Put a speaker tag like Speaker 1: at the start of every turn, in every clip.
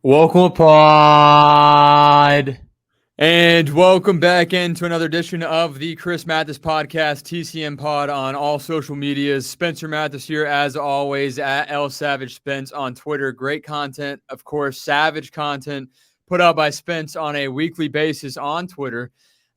Speaker 1: Welcome, Pod. And welcome back into another edition of the Chris Mathis podcast, TCM Pod on all social medias. Spencer Mathis here, as always, at L Savage Spence on Twitter. Great content, of course, savage content put out by Spence on a weekly basis on Twitter.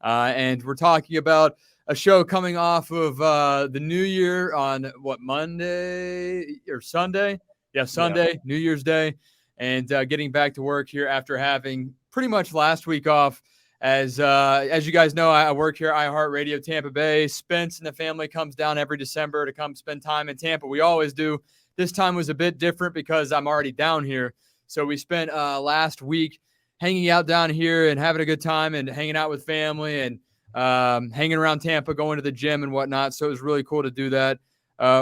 Speaker 1: And we're talking about a show coming off of the New Year on Monday or Sunday? Yeah, Sunday, New Year's Day. And getting back to work here after having pretty much last week off. As you guys know, I work here at iHeartRadio Tampa Bay. Spence and the family comes down every December to come spend time in Tampa. We always do. This time was a bit different because I'm already down here. So we spent last week hanging out down here and having a good time and hanging out with family and hanging around Tampa, going to the gym and whatnot. So it was really cool to do that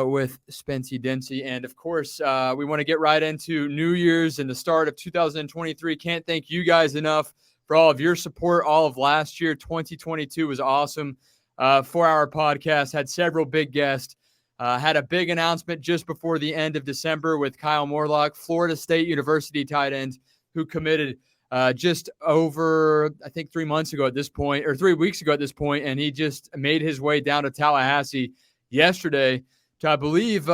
Speaker 1: with Spency Dency. And, of course, we want to get right into New Year's and the start of 2023. Can't thank you guys enough for all of your support all of last year. 2022 was awesome. 4-hour podcast, had several big guests, had a big announcement just before the end of December with Kyle Morlock, Florida State University tight end, who committed just over, I think, 3 months ago at this point, or 3 weeks ago at this point, and he just made his way down to Tallahassee yesterday to, I believe,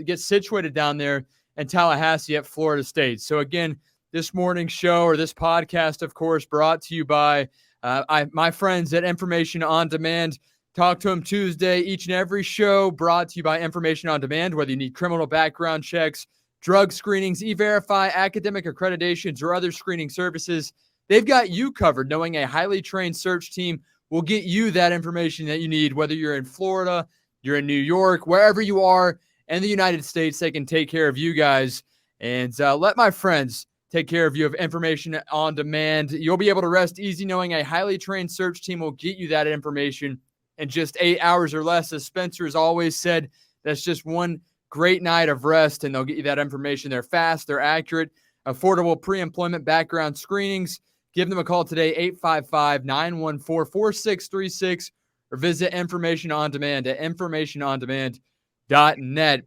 Speaker 1: get situated down there in Tallahassee at Florida State. So, again, this morning's show, or this podcast, of course, brought to you by my friends at Information on Demand. Talk to them Tuesday. Each and every show brought to you by Information on Demand, whether you need criminal background checks, drug screenings, E-Verify, academic accreditations, or other screening services. They've got you covered, knowing a highly trained search team will get you that information that you need, whether you're in Florida, you're in New York, wherever you are in the United States. They can take care of you guys. And let my friends take care of you of Information on Demand. You'll be able to rest easy knowing a highly trained search team will get you that information in just 8 hours or less. As Spencer has always said, that's just one great night of rest, and they'll get you that information. They're fast, they're accurate, affordable pre-employment background screenings. Give them a call today, 855-914-4636, or visit Information on Demand at informationondemand.net.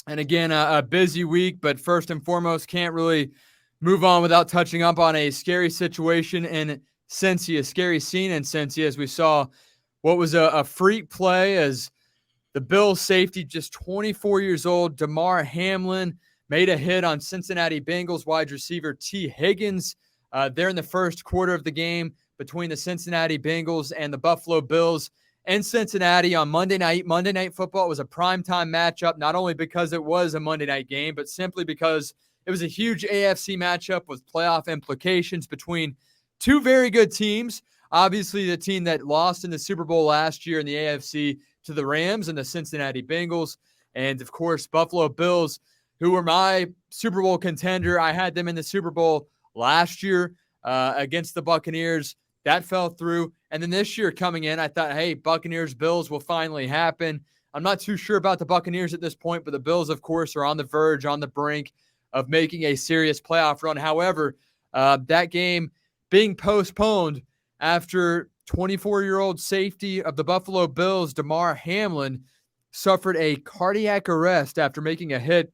Speaker 1: And again, a busy week, but first and foremost, can't really move on without touching up on a scary situation in Cincy, a scary scene in Cincy, as we saw what was a freak play as the Bills safety, just 24 years old, Damar Hamlin, made a hit on Cincinnati Bengals wide receiver T. Higgins there in the first quarter of the game between the Cincinnati Bengals and the Buffalo Bills in Cincinnati on Monday night. Monday Night Football was a primetime matchup, not only because it was a Monday night game, but simply because it was a huge AFC matchup with playoff implications between two very good teams. Obviously, the team that lost in the Super Bowl last year in the AFC to the Rams and the Cincinnati Bengals. And, of course, Buffalo Bills, who were my Super Bowl contender. I had them in the Super Bowl last year against the Buccaneers. That fell through. And then this year coming in, I thought, hey, Buccaneers-Bills will finally happen. I'm not too sure about the Buccaneers at this point, but the Bills, of course, are on the verge, on the brink of making a serious playoff run. However, that game being postponed after 24-year-old safety of the Buffalo Bills, Damar Hamlin, suffered a cardiac arrest after making a hit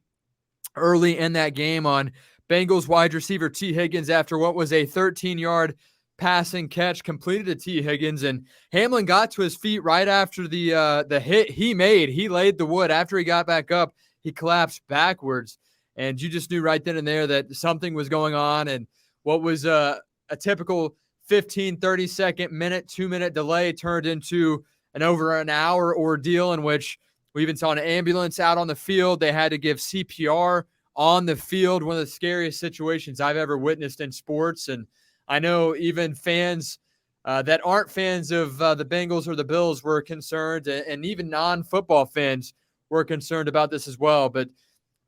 Speaker 1: early in that game on Bengals wide receiver T. Higgins after what was a 13-yard passing catch completed to T. Higgins. And Hamlin got to his feet right after the hit he made. He laid the wood. After he got back up, he collapsed backwards. And you just knew right then and there that something was going on. And what was a typical 15, 30-second, 2-minute delay turned into an over an hour ordeal in which we even saw an ambulance out on the field. They had to give CPR on the field, one of the scariest situations I've ever witnessed in sports. And I know even fans that aren't fans of the Bengals or the Bills were concerned, and even non-football fans were concerned about this as well. But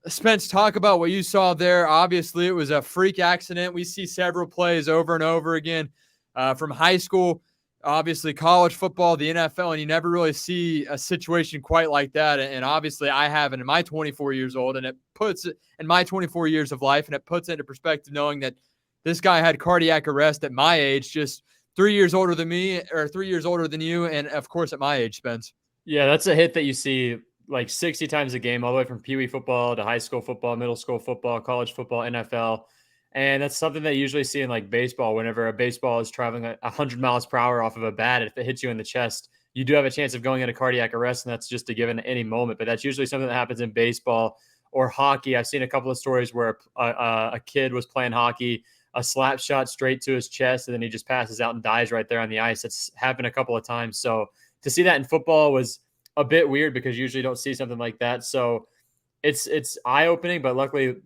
Speaker 1: Spence, talk about what you saw there. Obviously, it was a freak accident. We see several plays over and over again from high school, obviously college football, the NFL, and you never really see a situation quite like that. And obviously, I haven't in my 24 years old, and it puts it in my 24 years of life, and it puts it into perspective knowing that this guy had cardiac arrest at my age, just 3 years older than me, or 3 years older than you, and of course at my age, Spence.
Speaker 2: Yeah, that's a hit that you see like 60 times a game, all the way from Pee Wee football to high school football, middle school football, college football, NFL. And that's something that you usually see in like baseball. Whenever a baseball is traveling at 100 miles per hour off of a bat, if it hits you in the chest, you do have a chance of going into cardiac arrest, and that's just a given at any moment. But that's usually something that happens in baseball or hockey. I've seen a couple of stories where a kid was playing hockey, a slap shot straight to his chest, and then he just passes out and dies right there on the ice. It's happened a couple of times. So to see that in football was a bit weird because you usually don't see something like that. So it's eye opening, but luckily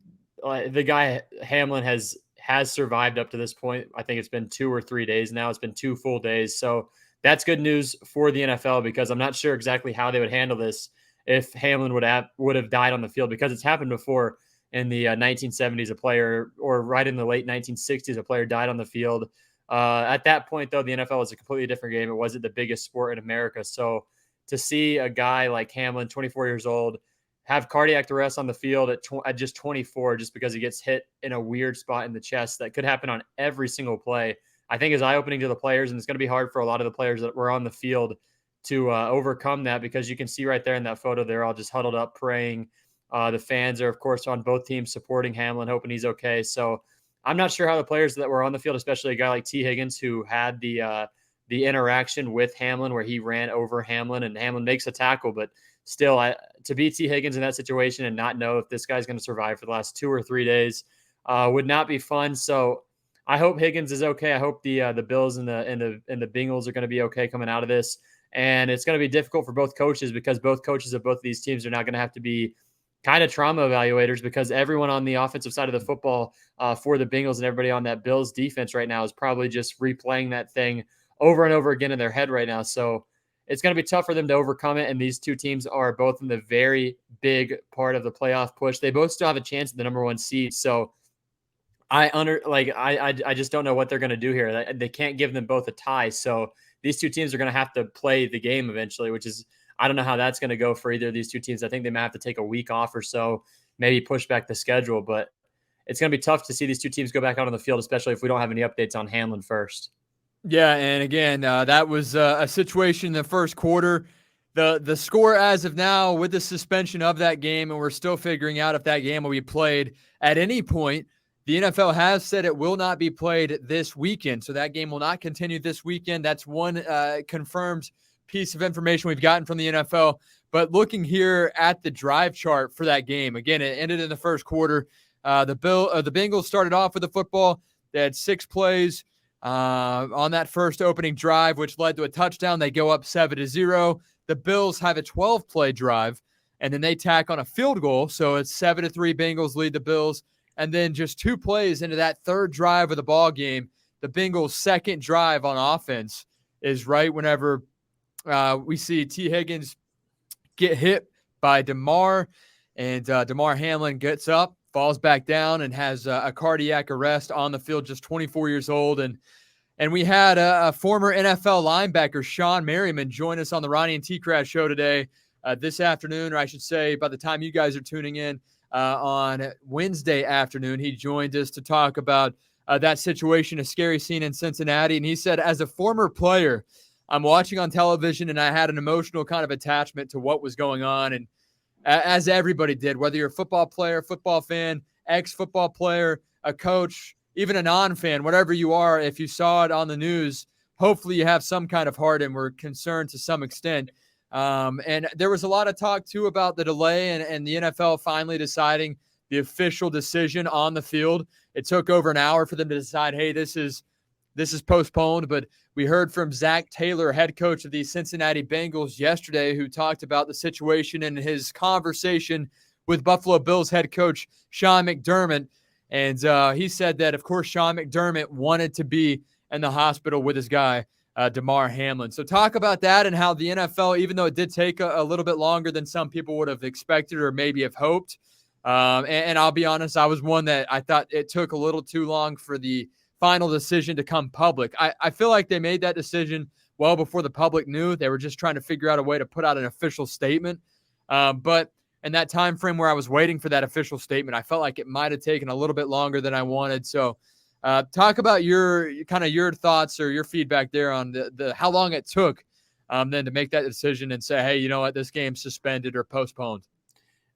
Speaker 2: the guy Hamlin has survived up to this point. I think it's been 2 or 3 days now. It's been 2 full days. So that's good news for the NFL because I'm not sure exactly how they would handle this if Hamlin would have died on the field, because it's happened before in the 1970s. A player, or right in the late 1960s, a player died on the field. At that point, though, the NFL was a completely different game. It wasn't the biggest sport in America. So to see a guy like Hamlin, 24 years old, have cardiac arrest on the field at just 24, just because he gets hit in a weird spot in the chest that could happen on every single play, I think is eye-opening to the players. And it's going to be hard for a lot of the players that were on the field to overcome that, because you can see right there in that photo, they're all just huddled up praying. The fans are, of course, on both teams supporting Hamlin, hoping he's okay. So I'm not sure how the players that were on the field, especially a guy like T. Higgins, who had the interaction with Hamlin where he ran over Hamlin and Hamlin makes a tackle, but still, to be T. Higgins in that situation and not know if this guy's going to survive for the last 2 or 3 days would not be fun. So I hope Higgins is okay. I hope the Bills and the Bengals are going to be okay coming out of this. And it's going to be difficult for both coaches, because both coaches of both of these teams are now going to have to be kind of trauma evaluators, because everyone on the offensive side of the football for the Bengals and everybody on that Bills defense right now is probably just replaying that thing over and over again in their head right now. So it's going to be tough for them to overcome it. And these two teams are both in the very big part of the playoff push. They both still have a chance at the number 1 seed. So I just don't know what they're going to do here. They can't give them both a tie. So these two teams are going to have to play the game eventually, which is, I don't know how that's going to go for either of these two teams. I think they might have to take a week off or so, maybe push back the schedule, but it's going to be tough to see these two teams go back out on the field, especially if we don't have any updates on Hamlin first.
Speaker 1: Yeah, and again, that was a situation in the first quarter. The score as of now, with the suspension of that game, and we're still figuring out if that game will be played at any point. The NFL has said it will not be played this weekend, so that game will not continue this weekend. That's one confirmed piece of information we've gotten from the NFL. But looking here at the drive chart for that game, again, it ended in the first quarter. The Bengals started off with the football. They had 6 plays on that first opening drive, which led to a touchdown. They go up 7-0. The Bills have a 12-play drive, and then they tack on a field goal. So it's 7-3. Bengals lead the Bills. And then just 2 plays into that third drive of the ball game, the Bengals' second drive on offense is right whenever we see T. Higgins get hit by Damar, and Damar Hamlin gets up, falls back down, and has a cardiac arrest on the field, just 24 years old. And we had a former NFL linebacker, Sean Merriman, join us on the Ronnie and T-Crash show today, this afternoon, or I should say by the time you guys are tuning in on Wednesday afternoon. He joined us to talk about that situation, a scary scene in Cincinnati. And he said, as a former player, I'm watching on television and I had an emotional kind of attachment to what was going on. And as everybody did, whether you're a football player, football fan, ex-football player, a coach, even a non-fan, whatever you are, if you saw it on the news, hopefully you have some kind of heart and were concerned to some extent. And there was a lot of talk, too, about the delay and the NFL finally deciding the official decision on the field. It took over an hour for them to decide, hey, this is postponed. But we heard from Zach Taylor, head coach of the Cincinnati Bengals, yesterday, who talked about the situation in his conversation with Buffalo Bills head coach Sean McDermott. And he said that, of course, Sean McDermott wanted to be in the hospital with his guy, Damar Hamlin. So talk about that and how the NFL, even though it did take a little bit longer than some people would have expected or maybe have hoped. And I'll be honest, I was one that I thought it took a little too long for the final decision to come public. I feel like they made that decision well before the public knew. They were just trying to figure out a way to put out an official statement. But in that time frame where I was waiting for that official statement, I felt like it might have taken a little bit longer than I wanted. So talk about your thoughts or your feedback there on the how long it took then to make that decision and say, hey, you know what, this game's suspended or postponed.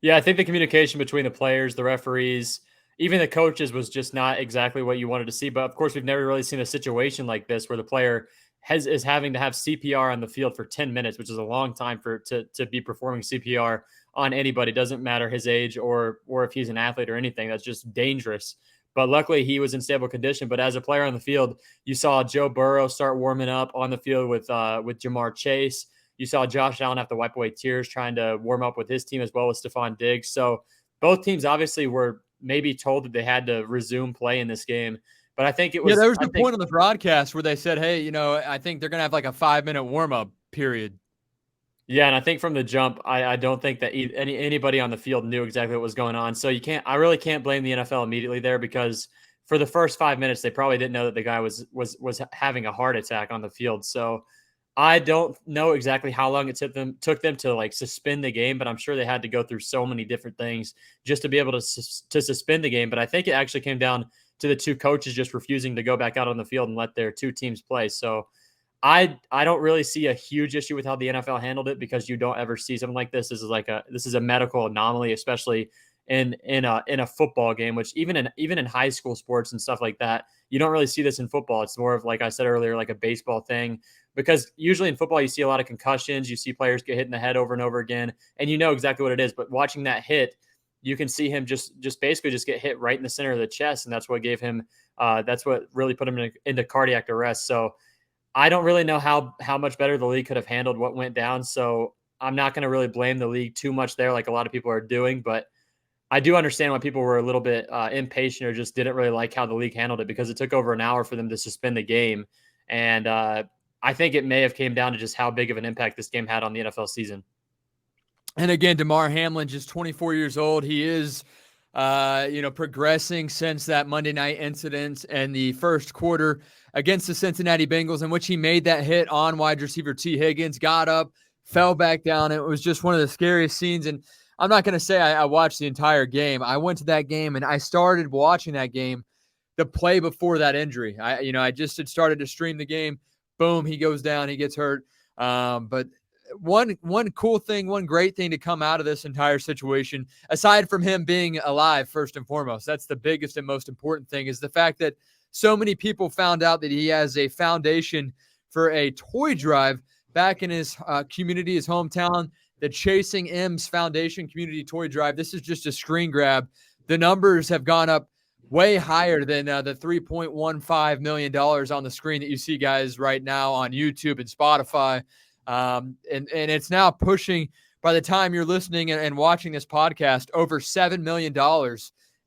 Speaker 2: Yeah, I think the communication between the players, the referees, even the coaches was just not exactly what you wanted to see. But of course, we've never really seen a situation like this where the player is having to have CPR on the field for 10 minutes, which is a long time to be performing CPR on anybody. Doesn't matter his age or if he's an athlete or anything. That's just dangerous. But luckily, he was in stable condition. But as a player on the field, you saw Joe Burrow start warming up on the field with Jamar Chase. You saw Josh Allen have to wipe away tears trying to warm up with his team as well as Stephon Diggs. So both teams obviously were maybe told that they had to resume play in this game. But I think it was.
Speaker 1: Yeah, there was
Speaker 2: I
Speaker 1: the
Speaker 2: think,
Speaker 1: point on the broadcast where they said, hey, I think they're going to have like a 5-minute warm-up period.
Speaker 2: Yeah, and I think from the jump, I don't think that anybody on the field knew exactly what was going on. So I really can't blame the NFL immediately there, because for the first 5 minutes, they probably didn't know that the guy was having a heart attack on the field. So I don't know exactly how long it took them to like suspend the game, but I'm sure they had to go through so many different things just to be able to suspend the game. But I think it actually came down to the two coaches just refusing to go back out on the field and let their two teams play. So I don't really see a huge issue with how the NFL handled it, because you don't ever see something like this. This is a medical anomaly, especially in a football game, which even in high school sports and stuff like that, you don't really see this in football. It's more of, like I said earlier, like a baseball thing, because usually in football you see a lot of concussions, you see players get hit in the head over and over again, and you know exactly what it is. But watching that hit, you can see him just basically just get hit right in the center of the chest, and that's what gave him that's what really put him into cardiac arrest. So I don't really know how much better the league could have handled what went down. So I'm not going to really blame the league too much there, like a lot of people are doing. But I do understand why people were a little bit impatient or just didn't really like how the league handled it, because it took over an hour for them to suspend the game. And I think it may have came down to just how big of an impact this game had on the NFL season.
Speaker 1: And again, Damar Hamlin, just 24 years old. He is, progressing since that Monday night incident and the first quarter against the Cincinnati Bengals, in which he made that hit on wide receiver T. Higgins, got up, fell back down. It was just one of the scariest scenes. And I'm not going to say I watched the entire game. I went to that game and I started watching that game the play before that injury. I just had started to stream the game. Boom, he goes down, he gets hurt. But one cool thing, one great thing to come out of this entire situation, aside from him being alive, first and foremost, that's the biggest and most important thing, is the fact that so many people found out that he has a foundation for a toy drive back in his community, his hometown, the Chasing M's Foundation Community Toy Drive. This is just a screen grab. The numbers have gone up way higher than the $3.15 million on the screen that you see, guys, right now on YouTube and Spotify. And it's now pushing, by the time you're listening and watching this podcast, over $7 million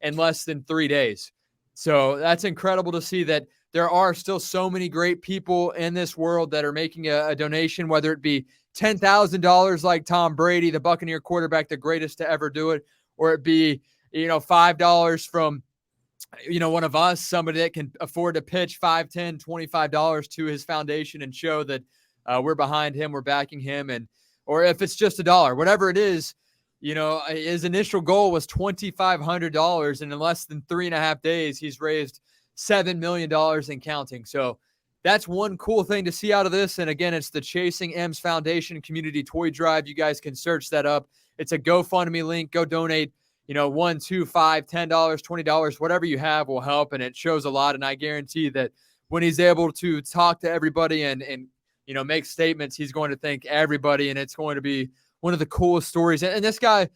Speaker 1: in less than 3 days. So that's incredible to see that there are still so many great people in this world that are making a donation, whether it be $10,000 like Tom Brady, the Buccaneer quarterback, the greatest to ever do it, or it be, $5 from, one of us, somebody that can afford to pitch $5, $10, $25 to his foundation and show that we're behind him, we're backing him, or if it's just $1, whatever it is, his initial goal was $2,500, and in less than 3.5 days, he's raised $7 million and counting. So that's one cool thing to see out of this. And again, it's the Chasing M's Foundation Community Toy Drive. You guys can search that up. It's a GoFundMe link. Go donate, $1, $2, $5, $10, $20, whatever you have will help. And it shows a lot. And I guarantee that when he's able to talk to everybody and make statements, he's going to thank everybody. And it's going to be one of the coolest stories. And this guy,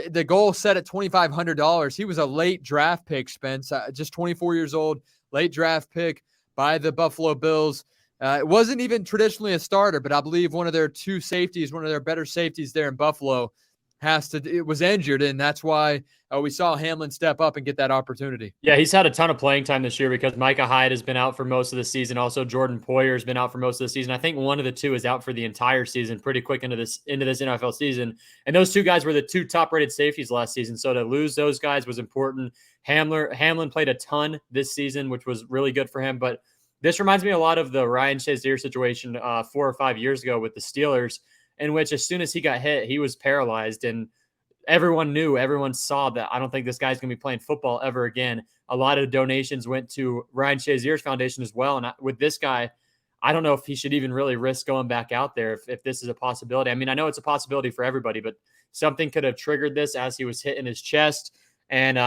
Speaker 1: the goal set at $2,500. He was a late draft pick, Spence, just 24 years old, late draft pick by the Buffalo Bills. It wasn't even traditionally a starter, but I believe one of their two safeties, one of their better safeties there in Buffalo, it was injured, and that's why we saw Hamlin step up and get that opportunity.
Speaker 2: Yeah, he's had a ton of playing time this year because Micah Hyde has been out for most of the season. Also, Jordan Poyer has been out for most of the season. I think one of the two is out for the entire season, pretty quick into this NFL season. And those two guys were the two top-rated safeties last season. So to lose those guys was important. Hamlin played a ton this season, which was really good for him. But this reminds me a lot of the Ryan Shazier situation 4 or 5 years ago with the Steelers, in which as soon as he got hit, he was paralyzed. And everyone saw that I don't think this guy's going to be playing football ever again. A lot of donations went to Ryan Shazier's foundation as well. And with this guy, I don't know if he should even really risk going back out there if this is a possibility. I mean, I know it's a possibility for everybody, but something could have triggered this as he was hitting his chest. And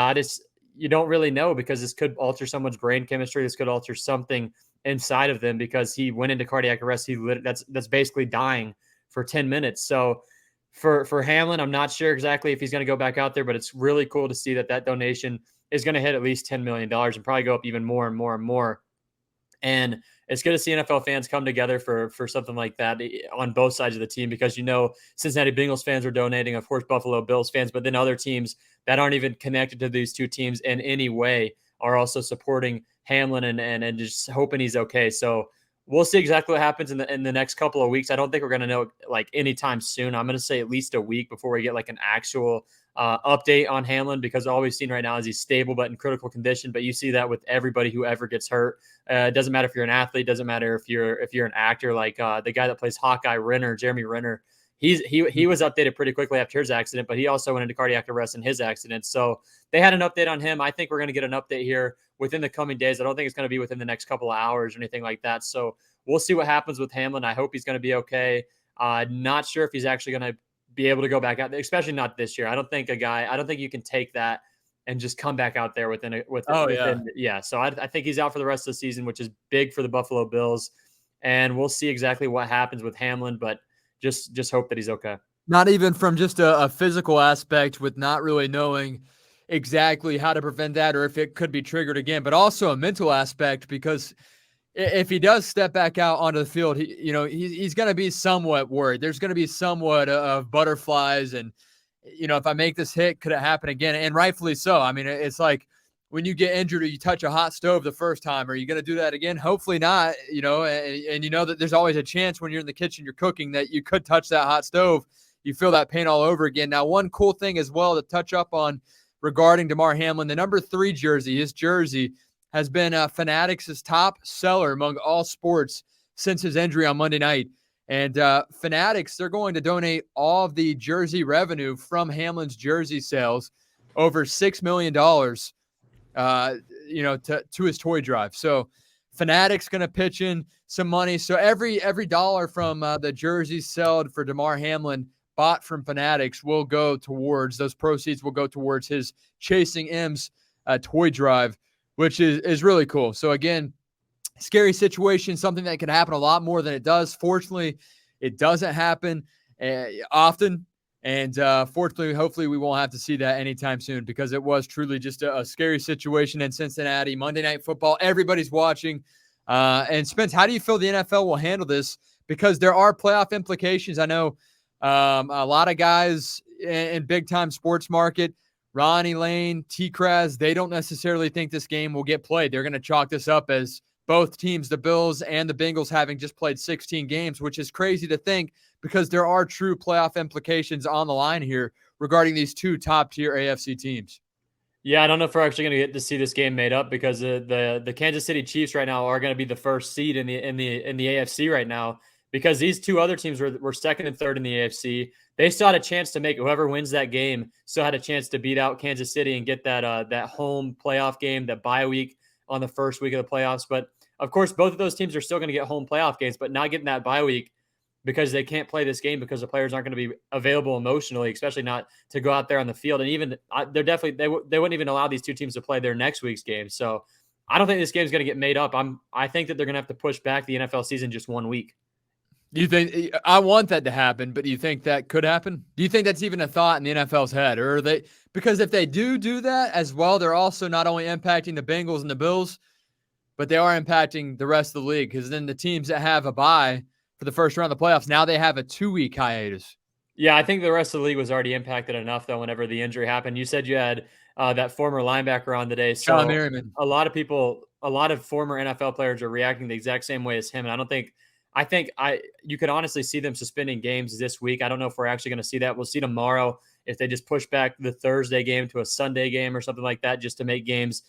Speaker 2: you don't really know, because this could alter someone's brain chemistry. This could alter something inside of them, because he went into cardiac arrest. That's basically dying for 10 minutes. So for Hamlin, I'm not sure exactly if he's going to go back out there, but it's really cool to see that donation is going to hit at least $10 million and probably go up even more and more and more. And it's good to see NFL fans come together for something like that on both sides of the team, because, Cincinnati Bengals fans are donating, of course, Buffalo Bills fans, but then other teams that aren't even connected to these two teams in any way are also supporting Hamlin and just hoping he's okay. So we'll see exactly what happens in the next couple of weeks. I don't think we're going to know like anytime soon. I'm going to say at least a week before we get like an actual update on Hamlin, because all we've seen right now is he's stable but in critical condition. But you see that with everybody who ever gets hurt. It doesn't matter if you're an athlete, doesn't matter if you're an actor, like the guy that plays Hawkeye, Jeremy Renner. He was updated pretty quickly after his accident, but he also went into cardiac arrest in his accident. So they had an update on him. I think we're going to get an update here within the coming days. I don't think it's going to be within the next couple of hours or anything like that. So we'll see what happens with Hamlin. I hope he's going to be okay. Not sure if he's actually going to be able to go back out there, especially not this year. I don't think you can take that and just come back out there yeah. So I think he's out for the rest of the season, which is big for the Buffalo Bills. And we'll see exactly what happens with Hamlin, but just hope that he's okay.
Speaker 1: Not even from just a physical aspect with not really knowing exactly how to prevent that or if it could be triggered again, but also a mental aspect, because if he does step back out onto the field, he's going to be somewhat worried. There's going to be somewhat of butterflies. And, if I make this hit, could it happen again? And rightfully so. I mean, it's like when you get injured or you touch a hot stove the first time, are you going to do that again? Hopefully not, and that there's always a chance when you're in the kitchen, you're cooking, that you could touch that hot stove. You feel that pain all over again. Now, one cool thing as well to touch up on regarding Damar Hamlin, the number 3 jersey, his jersey has been Fanatics' top seller among all sports since his injury on Monday night. And Fanatics, they're going to donate all of the jersey revenue from Hamlin's jersey sales, over $6 million, to his toy drive. So Fanatics going to pitch in some money. So every dollar from the jerseys sold for Damar Hamlin bought from Fanatics will go towards, those proceeds will go towards his Chasing M's toy drive, which is really cool. So again, scary situation, something that can happen a lot more than it does. Fortunately, it doesn't happen often. And fortunately, hopefully we won't have to see that anytime soon, because it was truly just a scary situation in Cincinnati. Monday Night Football, everybody's watching. And Spence, how do you feel the NFL will handle this? Because there are playoff implications. I know a lot of guys in big-time sports market, Ronnie Lane, T-Kraz, they don't necessarily think this game will get played. They're going to chalk this up as both teams, the Bills and the Bengals, having just played 16 games, which is crazy to think, because there are true playoff implications on the line here regarding these two top-tier AFC teams.
Speaker 2: Yeah, I don't know if we're actually going to get to see this game made up, because the Kansas City Chiefs right now are going to be the first seed in the AFC right now, because these two other teams were second and third in the AFC. They still had a chance to make whoever wins that game still had a chance to beat out Kansas City and get that home playoff game, that bye week on the first week of the playoffs. But of course, both of those teams are still going to get home playoff games, but not getting that bye week because they can't play this game, because the players aren't going to be available emotionally, especially not to go out there on the field. And even they wouldn't even allow these two teams to play their next week's game. So I don't think this game is going to get made up. I think that they're going to have to push back the NFL season just 1 week.
Speaker 1: Do you think, I want that to happen, but do you think that could happen? Do you think that's even a thought in the NFL's head? Or are they, because if they do that as well, they're also not only impacting the Bengals and the Bills, but they are impacting the rest of the league, because then the teams that have a bye for the first round of the playoffs, now they have a 2-week hiatus.
Speaker 2: Yeah, I think the rest of the league was already impacted enough, though, whenever the injury happened. You said you had that former linebacker on today. So
Speaker 1: John Merriman.
Speaker 2: A lot of former NFL players are reacting the exact same way as him. And I think you could honestly see them suspending games this week. I don't know if we're actually going to see that. We'll see tomorrow if they just push back the Thursday game to a Sunday game or something like that, just to make games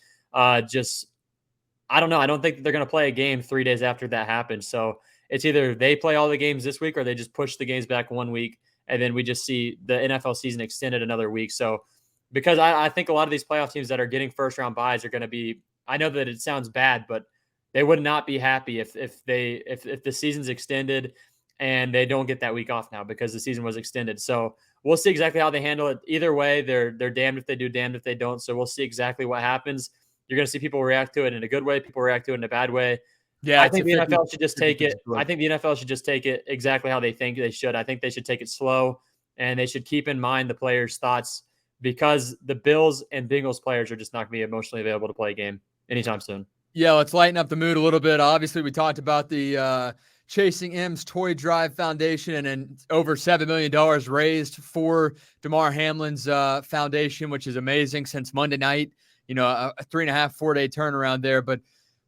Speaker 2: I don't know. I don't think that they're going to play a game 3 days after that happens. So it's either they play all the games this week or they just push the games back 1 week, and then we just see the NFL season extended another week. So because I think a lot of these playoff teams that are getting first-round buys are going to be – I know that it sounds bad, but they would not be happy if the season's extended and they don't get that week off now because the season was extended. So we'll see exactly how they handle it. Either way, they're damned if they do, damned if they don't. So we'll see exactly what happens. You're going to see people react to it in a good way. People react to it in a bad way.
Speaker 1: Yeah,
Speaker 2: I
Speaker 1: it's a
Speaker 2: think the
Speaker 1: 50
Speaker 2: NFL should just take it.
Speaker 1: split.
Speaker 2: I think the NFL should just take it exactly how they think they should. I think they should take it slow, and they should keep in mind the players' thoughts, because the Bills and Bengals players are just not going to be emotionally available to play a game anytime soon.
Speaker 1: Yeah, let's lighten up the mood a little bit. Obviously, we talked about the Chasing M's Toy Drive Foundation and over $7 million raised for Damar Hamlin's foundation, which is amazing since Monday night. You know, a 3.5, 4-day turnaround there. But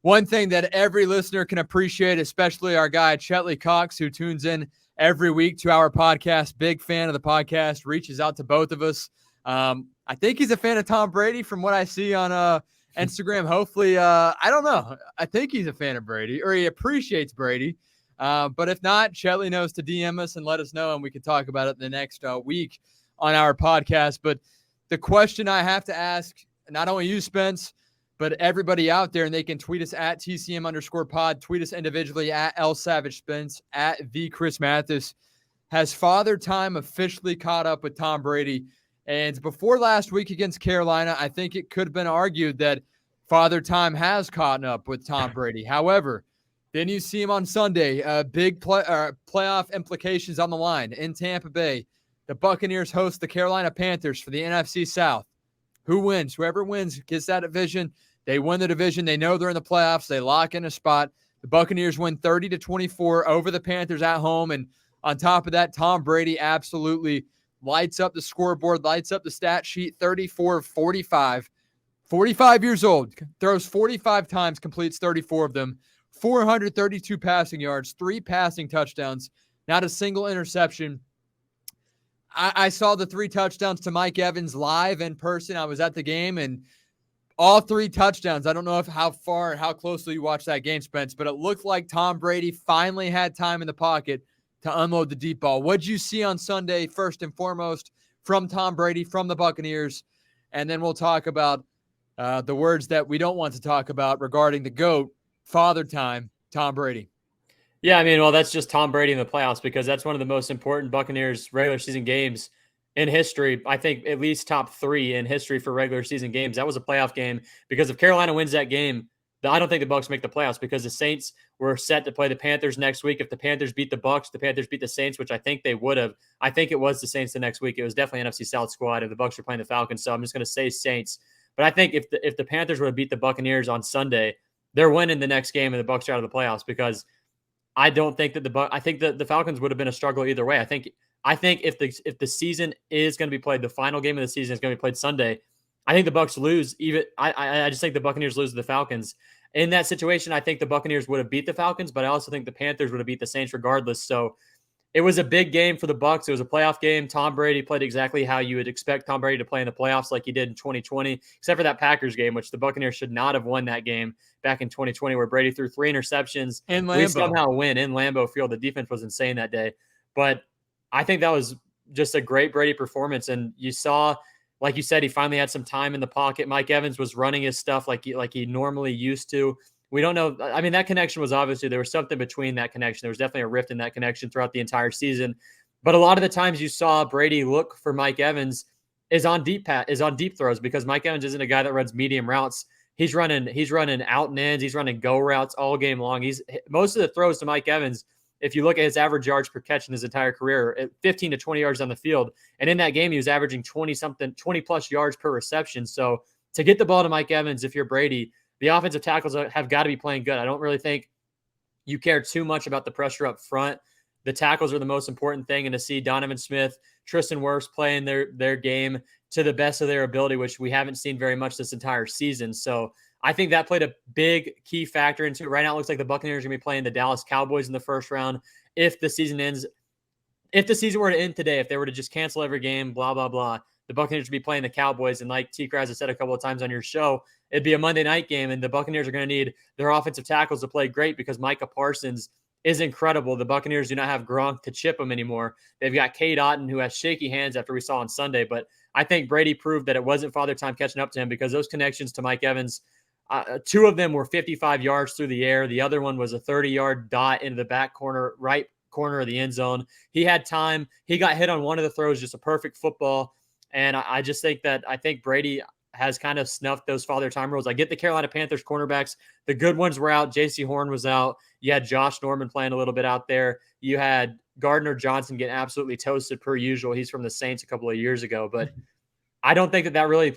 Speaker 1: one thing that every listener can appreciate, especially our guy, Chetley Cox, who tunes in every week to our podcast, big fan of the podcast, reaches out to both of us. I think he's a fan of Tom Brady from what I see on Instagram. Hopefully, I don't know. I think he's a fan of Brady, or he appreciates Brady. But if not, Chetley knows to DM us and let us know, and we can talk about it the next week on our podcast. But the question I have to ask, not only you, Spence, but everybody out there, and they can tweet us at TCM_pod, tweet us individually at L Savage Spence, at the Chris Mathis. Has Father Time officially caught up with Tom Brady? And before last week against Carolina, I think it could have been argued that Father Time has caught up with Tom Brady. However, then you see him on Sunday, big playoff implications on the line in Tampa Bay. The Buccaneers host the Carolina Panthers for the NFC South. Who wins? Whoever wins gets that division. They win the division. They know they're in the playoffs. They lock in a spot. The Buccaneers win 30-24 over the Panthers at home. And on top of that, Tom Brady absolutely lights up the scoreboard, lights up the stat sheet, 34-45. 45 years old, throws 45 times, completes 34 of them, 432 passing yards, 3 passing touchdowns, not a single interception. I saw the 3 touchdowns to Mike Evans live in person. I was at the game, and all 3 touchdowns. I don't know how closely you watched that game, Spence, but it looked like Tom Brady finally had time in the pocket to unload the deep ball. What did you see on Sunday, first and foremost, from Tom Brady, from the Buccaneers? And then we'll talk about the words that we don't want to talk about regarding the GOAT, Father Time, Tom Brady.
Speaker 2: Yeah, I mean, well, that's just Tom Brady in the playoffs, because that's one of the most important Buccaneers regular season games in history. I think at least top 3 in history for regular season games. That was a playoff game, because if Carolina wins that game, I don't think the Bucs make the playoffs, because the Saints were set to play the Panthers next week. If the Panthers beat the Bucs, the Panthers beat the Saints, which I think they would have. I think it was the Saints the next week. It was definitely NFC South squad if the Bucs were playing the Falcons. So I'm just going to say Saints. But I think if the Panthers would have beat the Buccaneers on Sunday, they're winning the next game, and the Bucs are out of the playoffs, because I don't think that I think that the Falcons would have been a struggle either way. I think if the season is going to be played, the final game of the season is going to be played Sunday, I think the Bucs lose. I just think the Buccaneers lose to the Falcons. In that situation, I think the Buccaneers would have beat the Falcons, but I also think the Panthers would have beat the Saints regardless. So it was a big game for the Bucs. It was a playoff game. Tom Brady played exactly how you would expect Tom Brady to play in the playoffs, like he did in 2020, except for that Packers game, which the Buccaneers should not have won that game back in 2020, where Brady threw 3 interceptions.
Speaker 1: In Lambeau.
Speaker 2: We somehow win in Lambeau Field. The defense was insane that day. But I think that was just a great Brady performance. And you saw, like you said, he finally had some time in the pocket. Mike Evans was running his stuff like he normally used to. We don't know. I mean, that connection was obviously, there was something between that connection. There was definitely a rift in that connection throughout the entire season. But a lot of the times you saw Brady look for Mike Evans is on deep throws, because Mike Evans isn't a guy that runs medium routes. He's running out and ins. He's running go routes all game long. Most of the throws to Mike Evans, if you look at his average yards per catch in his entire career, at 15 to 20 yards on the field. And in that game, he was averaging 20 plus yards per reception. So to get the ball to Mike Evans, if you're Brady, the offensive tackles have got to be playing good. I don't really think you care too much about the pressure up front. The tackles are the most important thing, and to see Donovan Smith, Tristan Wirfs playing their game to the best of their ability, which we haven't seen very much this entire season. So I think that played a big key factor into it. Right now, it looks like the Buccaneers are going to be playing the Dallas Cowboys in the first round. If the season were to end today, if they were to just cancel every game, blah, blah, blah, the Buccaneers would be playing the Cowboys. And like T. Kraz has said a couple of times on your show, it'd be a Monday night game, and the Buccaneers are going to need their offensive tackles to play great, because Micah Parsons is incredible. The Buccaneers do not have Gronk to chip them anymore. They've got Cade Otton, who has shaky hands after we saw on Sunday. But I think Brady proved that it wasn't Father Time catching up to him, because those connections to Mike Evans, 2 of them were 55 yards through the air. The other one was a 30-yard dot into the back corner, right corner of the end zone. He had time. He got hit on one of the throws, just a perfect football. And I just think Brady has kind of snuffed those father time rules. I get the Carolina Panthers cornerbacks. The good ones were out. J.C. Horn was out. You had Josh Norman playing a little bit out there. You had Gardner Johnson getting absolutely toasted per usual. He's from the Saints a couple of years ago. But I don't think that really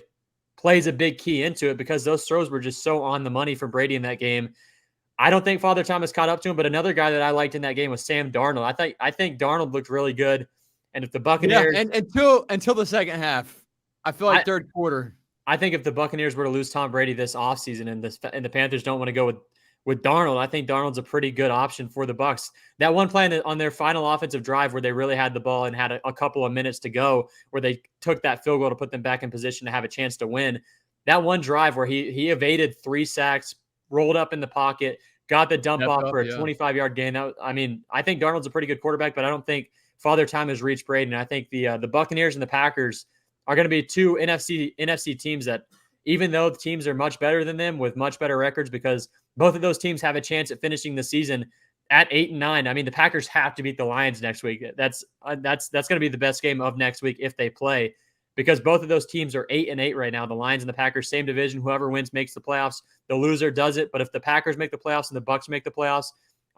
Speaker 2: plays a big key into it because those throws were just so on the money for Brady in that game. I don't think Father Time has caught up to him, but another guy that I liked in that game was Sam Darnold. I think Darnold looked really good. And if the Buccaneers,
Speaker 1: and until the second half, I feel like third quarter.
Speaker 2: I think if the Buccaneers were to lose Tom Brady this offseason and the Panthers don't want to go with Darnold, I think Darnold's a pretty good option for the Bucs. That one play on their final offensive drive where they really had the ball and had a couple of minutes to go, where they took that field goal to put them back in position to have a chance to win. That one drive where he evaded 3 sacks, rolled up in the pocket, got the dump off for a 25-yard gain. I think Darnold's a pretty good quarterback, but I don't think Father Time has reached Brady. And I think the Buccaneers and the Packers are going to be two NFC teams that, even though the teams are much better than them with much better records, because both of those teams have a chance at finishing the season at 8-9. I mean, the Packers have to beat the Lions next week. That's going to be the best game of next week if they play, because both of those teams are 8-8 right now. The Lions and the Packers, same division. Whoever wins makes the playoffs. The loser does it. But if the Packers make the playoffs and the Bucs make the playoffs,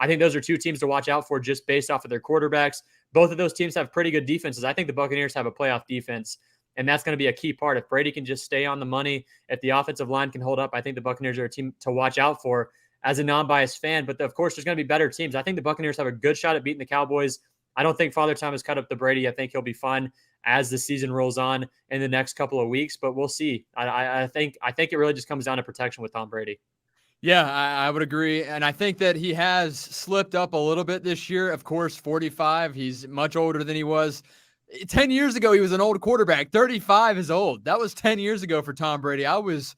Speaker 2: I think those are two teams to watch out for just based off of their quarterbacks. Both of those teams have pretty good defenses. I think the Buccaneers have a playoff defense, and that's going to be a key part. If Brady can just stay on the money, if the offensive line can hold up, I think the Buccaneers are a team to watch out for as a non-biased fan. But of course, there's going to be better teams. I think the Buccaneers have a good shot at beating the Cowboys. I don't think Father Time has cut up the Brady. I think he'll be fun as the season rolls on in the next couple of weeks, but we'll see. I think it really just comes down to protection with Tom Brady.
Speaker 1: Yeah, I would agree. And I think that he has slipped up a little bit this year. Of course, 45. He's much older than he was. 10 years ago, he was an old quarterback. 35 is old. That was 10 years ago for Tom Brady. I was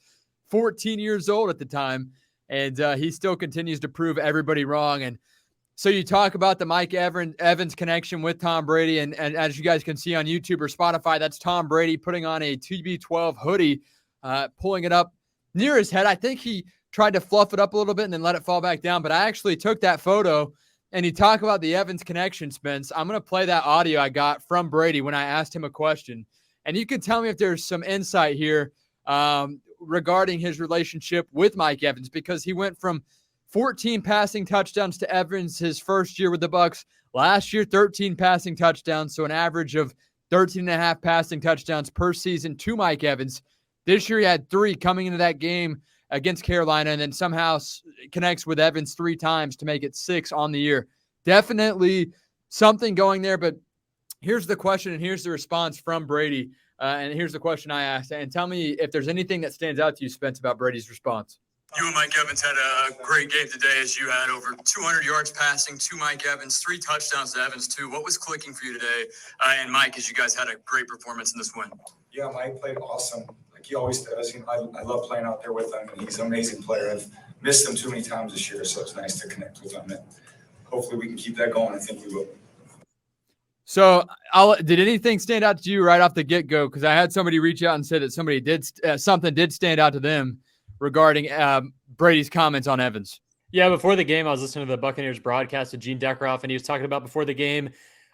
Speaker 1: 14 years old at the time, and he still continues to prove everybody wrong. And so you talk about the Mike Evans connection with Tom Brady, and as you guys can see on YouTube or Spotify, that's Tom Brady putting on a TB12 hoodie, pulling it up near his head. I think he tried to fluff it up a little bit and then let it fall back down, but I actually took that photo. And you talk about the Evans connection, Spence. I'm going to play that audio I got from Brady when I asked him a question. And you can tell me if there's some insight here regarding his relationship with Mike Evans, because he went from 14 passing touchdowns to Evans his first year with the Bucs. Last year, 13 passing touchdowns, so an average of 13.5 passing touchdowns per season to Mike Evans. This year, he had 3 coming into that game against Carolina, and then somehow connects with Evans 3 times to make it 6 on the year. Definitely something going there, but here's the question, and here's the response from Brady, and here's the question I asked. And tell me if there's anything that stands out to you, Spence, about Brady's response.
Speaker 3: You and Mike Evans had a great game today, as you had over 200 yards passing to Mike Evans, 3 touchdowns to Evans, too. What was clicking for you today? And Mike, as you guys had a great performance in this win.
Speaker 4: Yeah, Mike played awesome. Like he always does. I love playing out there with him. He's an amazing player. I've missed him too many times this year, so it's nice to connect with him. And hopefully we can keep that going. I think we will.
Speaker 1: So did anything stand out to you right off the get-go? Because I had somebody reach out and say that something did stand out to them regarding Brady's comments on Evans.
Speaker 2: Yeah, before the game, I was listening to the Buccaneers broadcast with Gene Deckeroff, and he was talking about before the game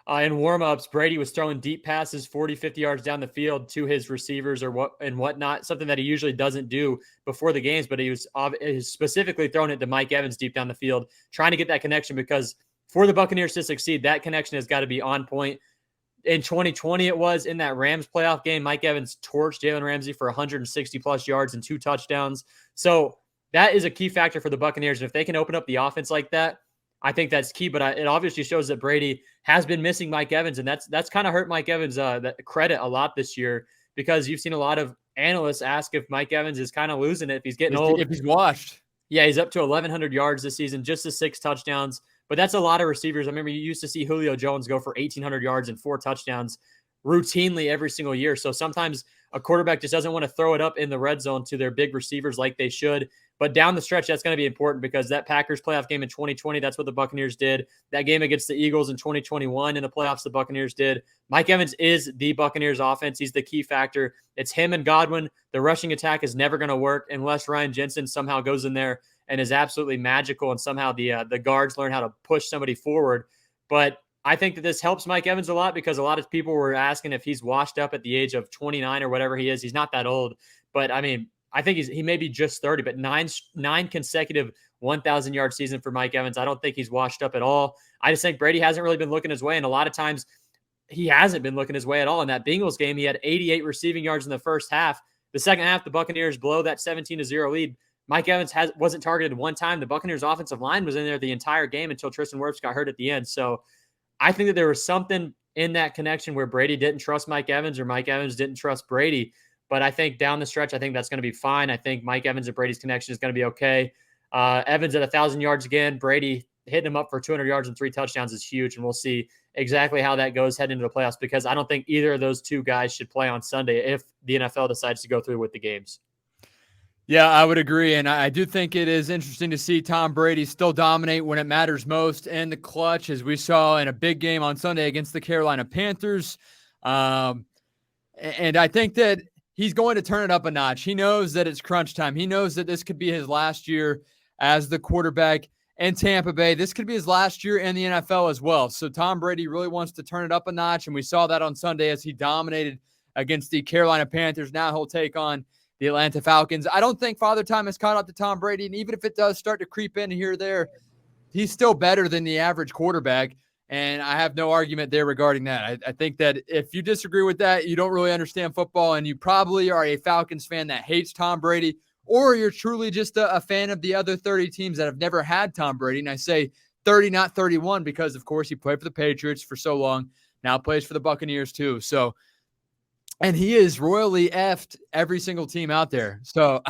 Speaker 2: in warm-ups, Brady was throwing deep passes 40, 50 yards down the field to his receivers or whatnot, something that he usually doesn't do before the games, but he was specifically throwing it to Mike Evans deep down the field, trying to get that connection, because for the Buccaneers to succeed, that connection has got to be on point. In 2020, it was in that Rams playoff game, Mike Evans torched Jalen Ramsey for 160-plus yards and 2 touchdowns. So that is a key factor for the Buccaneers. And if they can open up the offense like that, I think that's key. But it obviously shows that Brady has been missing Mike Evans, and that's kind of hurt Mike Evans' that credit a lot this year, because you've seen a lot of analysts ask if Mike Evans is kind of losing it, if he's getting old.
Speaker 1: If he's washed.
Speaker 2: Yeah, he's up to 1,100 yards this season, just to 6 touchdowns. But that's a lot of receivers. I remember you used to see Julio Jones go for 1,800 yards and 4 touchdowns routinely every single year. So sometimes a quarterback just doesn't want to throw it up in the red zone to their big receivers like they should. But down the stretch, that's going to be important, because that Packers playoff game in 2020, that's what the Buccaneers did. That game against the Eagles in 2021 in the playoffs, the Buccaneers did. Mike Evans is the Buccaneers offense. He's the key factor. It's him and Godwin. The rushing attack is never going to work unless Ryan Jensen somehow goes in there and is absolutely magical, and somehow the guards learn how to push somebody forward. But I think that this helps Mike Evans a lot because a lot of people were asking if he's washed up at the age of 29 or whatever he is. He's not that old, but I mean, I think he may be just 30, but nine consecutive 1,000-yard season for Mike Evans. I don't think he's washed up at all. I just think Brady hasn't really been looking his way, and a lot of times he hasn't been looking his way at all. In that Bengals game, he had 88 receiving yards in the first half. The second half, the Buccaneers blow that 17-0 lead. Mike Evans wasn't targeted one time. The Buccaneers' offensive line was in there the entire game until Tristan Wirfs got hurt at the end. So I think that there was something in that connection where Brady didn't trust Mike Evans or Mike Evans didn't trust Brady. But I think down the stretch, I think that's going to be fine. I think Mike Evans and Brady's connection is going to be okay. Evans at 1,000 yards again. Brady hitting him up for 200 yards and 3 touchdowns is huge. And we'll see exactly how that goes heading into the playoffs because I don't think either of those two guys should play on Sunday if the NFL decides to go through with the games.
Speaker 1: Yeah, I would agree. And I do think it is interesting to see Tom Brady still dominate when it matters most in the clutch, as we saw in a big game on Sunday against the Carolina Panthers. And I think that he's going to turn it up a notch. He knows that it's crunch time. He knows that this could be his last year as the quarterback in Tampa Bay. This could be his last year in the NFL as well. So Tom Brady really wants to turn it up a notch, and we saw that on Sunday as he dominated against the Carolina Panthers. Now he'll take on the Atlanta Falcons. I don't think Father Time has caught up to Tom Brady, and even if it does start to creep in here or there, he's still better than the average quarterback, and I have no argument there regarding that. I think that if you disagree with that, you don't really understand football, and you probably are a Falcons fan that hates Tom Brady, or you're truly just a fan of the other 30 teams that have never had Tom Brady. And I say 30, not 31, because, of course, he played for the Patriots for so long, now plays for the Buccaneers too. So, and he is royally effed every single team out there. So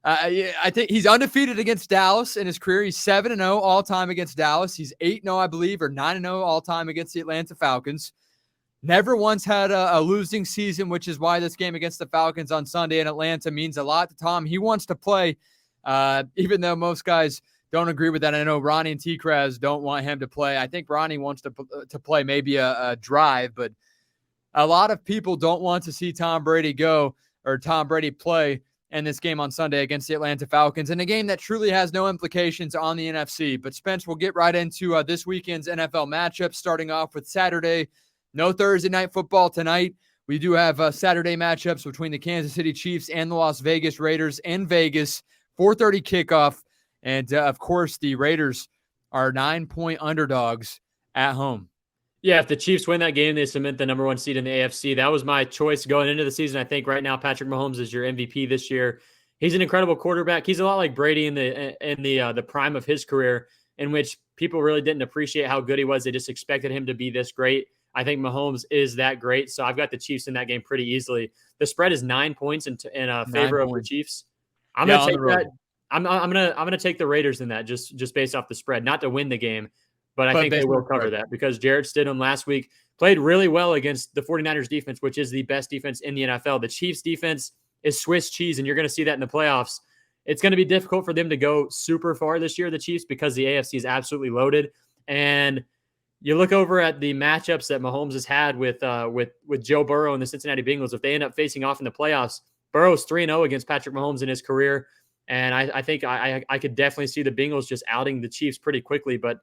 Speaker 1: I think he's undefeated against Dallas in his career. He's 7-0 all-time against Dallas. He's 8-0, I believe, or 9-0 all-time against the Atlanta Falcons. Never once had a losing season, which is why this game against the Falcons on Sunday in Atlanta means a lot to Tom. He wants to play, even though most guys don't agree with that. I know Ronnie and T-Kraz don't want him to play. I think Ronnie wants to play maybe a drive, but a lot of people don't want to see Tom Brady go or Tom Brady play in this game on Sunday against the Atlanta Falcons, in a game that truly has no implications on the NFC. But Spence, we'll get right into this weekend's NFL matchups, starting off with Saturday. No Thursday night football tonight. We do have Saturday matchups between the Kansas City Chiefs and the Las Vegas Raiders in Vegas, 4:30 kickoff. And, of course, the Raiders are 9-point underdogs at home.
Speaker 2: Yeah, if the Chiefs win that game, they cement the number 1 seed in the AFC. That was my choice going into the season. I think right now Patrick Mahomes is your MVP this year. He's an incredible quarterback. He's a lot like Brady in the prime of his career, in which people really didn't appreciate how good he was. They just expected him to be this great. I think Mahomes is that great, so I've got the Chiefs in that game pretty easily. The spread is 9 points in favor of the Chiefs. I'm gonna take that. I'm gonna take the Raiders in that just based off the spread, not to win the game. But I think they will cover that because Jarrett Stidham last week played really well against the 49ers defense, which is the best defense in the NFL. The Chiefs defense is Swiss cheese, and you're going to see that in the playoffs. It's going to be difficult for them to go super far this year, the Chiefs, because the AFC is absolutely loaded. And you look over at the matchups that Mahomes has had with Joe Burrow and the Cincinnati Bengals. If they end up facing off in the playoffs, Burrow's 3-0 against Patrick Mahomes in his career. And I think I could definitely see the Bengals just outing the Chiefs pretty quickly. But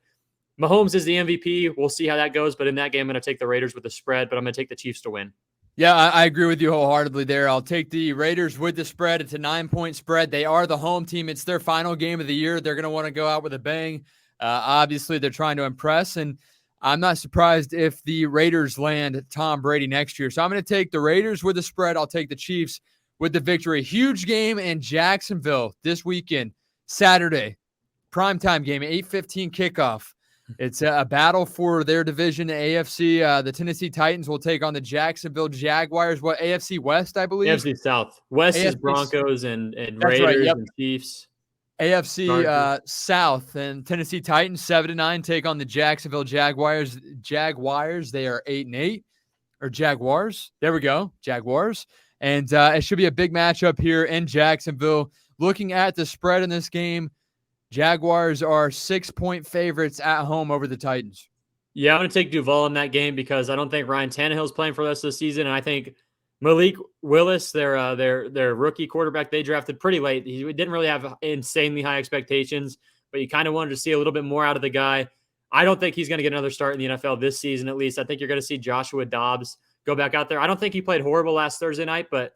Speaker 2: Mahomes is the MVP. We'll see how that goes. But in that game, I'm going to take the Raiders with the spread, but I'm going to take the Chiefs to win.
Speaker 1: Yeah, I agree with you wholeheartedly there. I'll take the Raiders with the spread. It's a 9-point spread. They are the home team. It's their final game of the year. They're going to want to go out with a bang. Obviously, they're trying to impress, and I'm not surprised if the Raiders land Tom Brady next year. So I'm going to take the Raiders with the spread. I'll take the Chiefs with the victory. Huge game in Jacksonville this weekend, Saturday. Primetime game, 8:15 kickoff. It's a battle for their division, the AFC. The Tennessee Titans will take on the Jacksonville Jaguars. What, AFC West, I believe?
Speaker 2: AFC South. West is Broncos and Raiders and Chiefs.
Speaker 1: AFC South and Tennessee Titans, 7-9, take on the Jacksonville Jaguars. They are 8-8. Or Jaguars. There we go. Jaguars. And it should be a big matchup here in Jacksonville. Looking at the spread in this game, Jaguars are 6-point favorites at home over the Titans.
Speaker 2: Yeah, I'm going to take Duval in that game because I don't think Ryan Tannehill's playing for the rest of the season, and I think Malik Willis, their rookie quarterback they drafted pretty late. He didn't really have insanely high expectations, but you kind of wanted to see a little bit more out of the guy. I don't think he's going to get another start in the NFL this season, at least. I think you're going to see Joshua Dobbs go back out there. I don't think he played horrible last Thursday night, but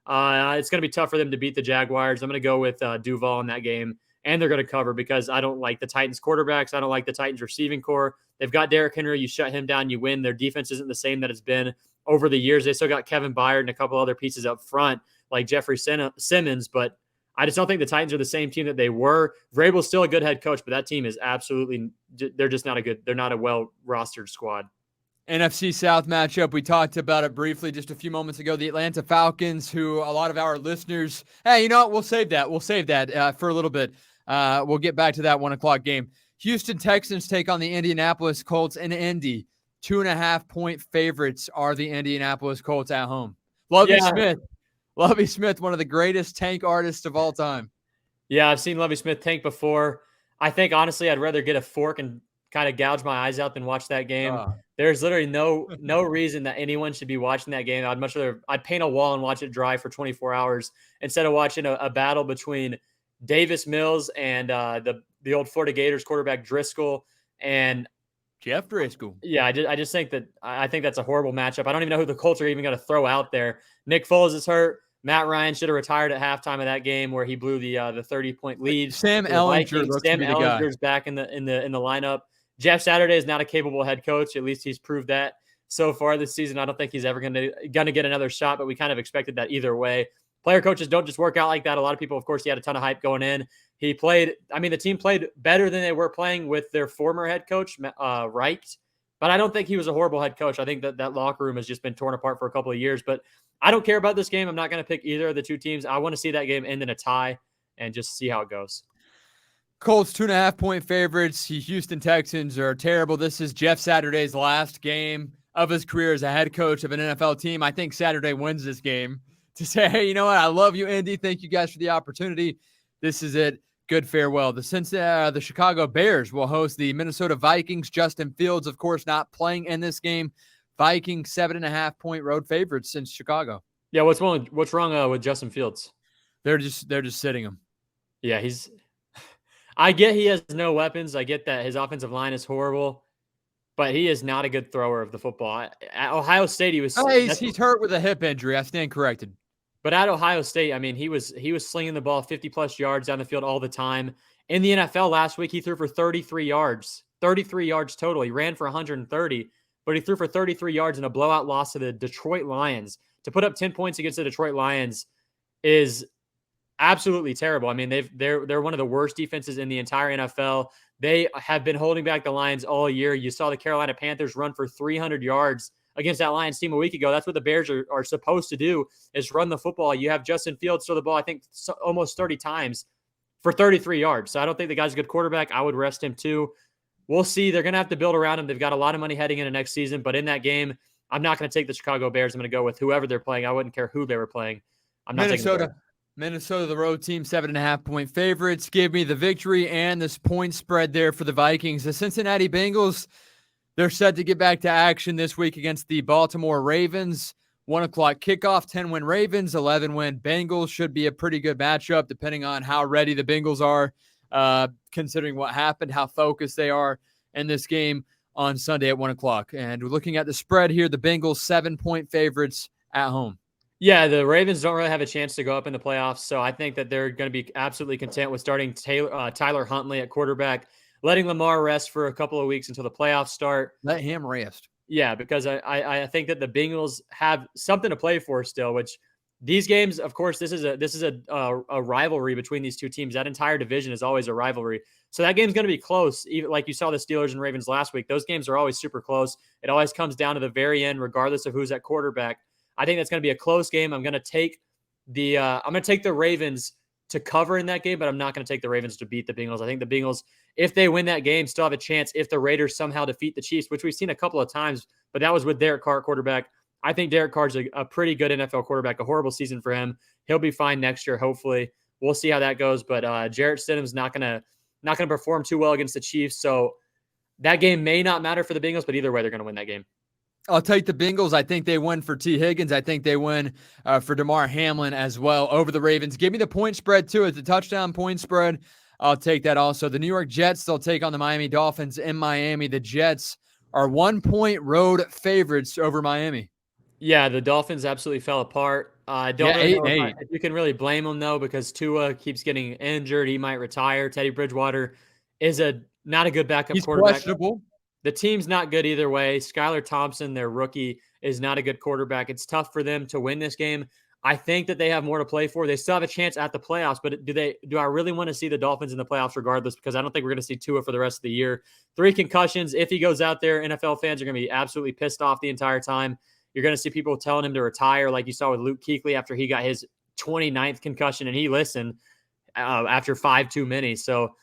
Speaker 2: it's going to be tough for them to beat the Jaguars. I'm going to go with Duval in that game, and they're going to cover because I don't like the Titans quarterbacks. I don't like the Titans receiving core. They've got Derrick Henry. You shut him down, you win. Their defense isn't the same that it's been over the years. They still got Kevin Byard and a couple other pieces up front like Jeffrey Simmons, but I just don't think the Titans are the same team that they were. Vrabel's still a good head coach, but that team is absolutely – they're just not they're not a well-rostered squad.
Speaker 1: NFC South matchup. We talked about it briefly just a few moments ago. The Atlanta Falcons, who a lot of our listeners – hey, you know what? We'll save that for a little bit. We'll get back to that 1 o'clock game. Houston Texans take on the Indianapolis Colts in Indy. 2.5-point favorites are the Indianapolis Colts at home. Lovie Smith, one of the greatest tank artists of all time.
Speaker 2: Yeah, I've seen Lovie Smith tank before. I think, honestly, I'd rather get a fork and kind of gouge my eyes out than watch that game. There's literally no reason that anyone should be watching that game. I'd much rather paint a wall and watch it dry for 24 hours instead of watching a battle between Davis Mills and the old Florida Gators quarterback Driscoll and
Speaker 1: Jeff Driscoll.
Speaker 2: Yeah, I just think that's a horrible matchup. I don't even know who the Colts are even going to throw out there. Nick Foles is hurt. Matt Ryan should have retired at halftime of that game where he blew the 30-point lead.
Speaker 1: Sam Ellinger's
Speaker 2: back in the lineup. Jeff Saturday is not a capable head coach. At least he's proved that so far this season. I don't think he's ever going to get another shot, but we kind of expected that either way. Player coaches don't just work out like that. A lot of people, of course, he had a ton of hype going in. The team played better than they were playing with their former head coach, Reich. But I don't think he was a horrible head coach. I think that locker room has just been torn apart for a couple of years. But I don't care about this game. I'm not going to pick either of the two teams. I want to see that game end in a tie and just see how it goes.
Speaker 1: Colts 2.5-point favorites. Houston Texans are terrible. This is Jeff Saturday's last game of his career as a head coach of an NFL team. I think Saturday wins this game to say, hey, you know what? I love you, Indy. Thank you guys for the opportunity. This is it. Good farewell. The Chicago Bears will host the Minnesota Vikings. Justin Fields, of course, not playing in this game. Vikings 7.5-point road favorites since Chicago.
Speaker 2: Yeah, what's wrong with Justin Fields?
Speaker 1: They're just sitting him.
Speaker 2: Yeah, I get he has no weapons. I get that his offensive line is horrible, but he is not a good thrower of the football. At Ohio State,
Speaker 1: he's hurt with a hip injury. I stand corrected.
Speaker 2: But at Ohio State, I mean, he was slinging the ball 50-plus yards down the field all the time. In the NFL last week, he threw for 33 yards total. He ran for 130, but he threw for 33 yards in a blowout loss to the Detroit Lions. To put up 10 points against the Detroit Lions is absolutely terrible. I mean, they're one of the worst defenses in the entire NFL. They have been holding back the Lions all year. You saw the Carolina Panthers run for 300 yards against that Lions team a week ago. That's what the Bears are supposed to do, is run the football. You have Justin Fields throw the ball, I think, almost 30 times for 33 yards. So I don't think the guy's a good quarterback. I would rest him too. We'll see. They're going to have to build around him. They've got a lot of money heading into next season. But in that game, I'm not going to take the Chicago Bears. I'm going to go with whoever they're playing. I wouldn't care who they were playing. I'm not taking
Speaker 1: Minnesota, the road team, 7.5-point favorites. Give me the victory and this point spread there for the Vikings. The Cincinnati Bengals, they're set to get back to action this week against the Baltimore Ravens. 1 o'clock kickoff, 10-win Ravens, 11-win Bengals. Should be a pretty good matchup depending on how ready the Bengals are, considering what happened, how focused they are in this game on Sunday at 1 o'clock. And we're looking at the spread here, the Bengals 7-point favorites at home.
Speaker 2: Yeah, the Ravens don't really have a chance to go up in the playoffs, so I think that they're going to be absolutely content with starting Tyler Huntley at quarterback, letting Lamar rest for a couple of weeks until the playoffs start.
Speaker 1: Let him rest.
Speaker 2: Yeah, because I think that the Bengals have something to play for still, which these games, of course, this is a rivalry between these two teams. That entire division is always a rivalry. So that game's going to be close. Even like you saw the Steelers and Ravens last week, those games are always super close. It always comes down to the very end, regardless of who's at quarterback. I think that's going to be a close game. I'm going to take the Ravens to cover in that game, but I'm not going to take the Ravens to beat the Bengals. I think the Bengals, if they win that game, still have a chance if the Raiders somehow defeat the Chiefs, which we've seen a couple of times, but that was with Derek Carr quarterback. I think Derek Carr's a pretty good NFL quarterback, a horrible season for him. He'll be fine next year, hopefully. We'll see how that goes, but Jarrett Stidham's not going to perform too well against the Chiefs, so that game may not matter for the Bengals, but either way, they're going to win that game.
Speaker 1: I'll take the Bengals. I think they win for T. Higgins. I think they win for Damar Hamlin as well over the Ravens. Give me the point spread, too. It's a touchdown point spread. I'll take that also. The New York Jets, they'll take on the Miami Dolphins in Miami. The Jets are 1-point road favorites over Miami.
Speaker 2: Yeah, the Dolphins absolutely fell apart. I don't really know if you can really blame them, though, because Tua keeps getting injured. He might retire. Teddy Bridgewater is not a good backup quarterback.
Speaker 1: He's questionable.
Speaker 2: The team's not good either way. Skylar Thompson, their rookie, is not a good quarterback. It's tough for them to win this game. I think that they have more to play for. They still have a chance at the playoffs, but do I really want to see the Dolphins in the playoffs regardless? Because I don't think we're going to see Tua for the rest of the year. 3 concussions. If he goes out there, NFL fans are going to be absolutely pissed off the entire time. You're going to see people telling him to retire, like you saw with Luke Kuechly after he got his 29th concussion, and he listened after 5 too many. So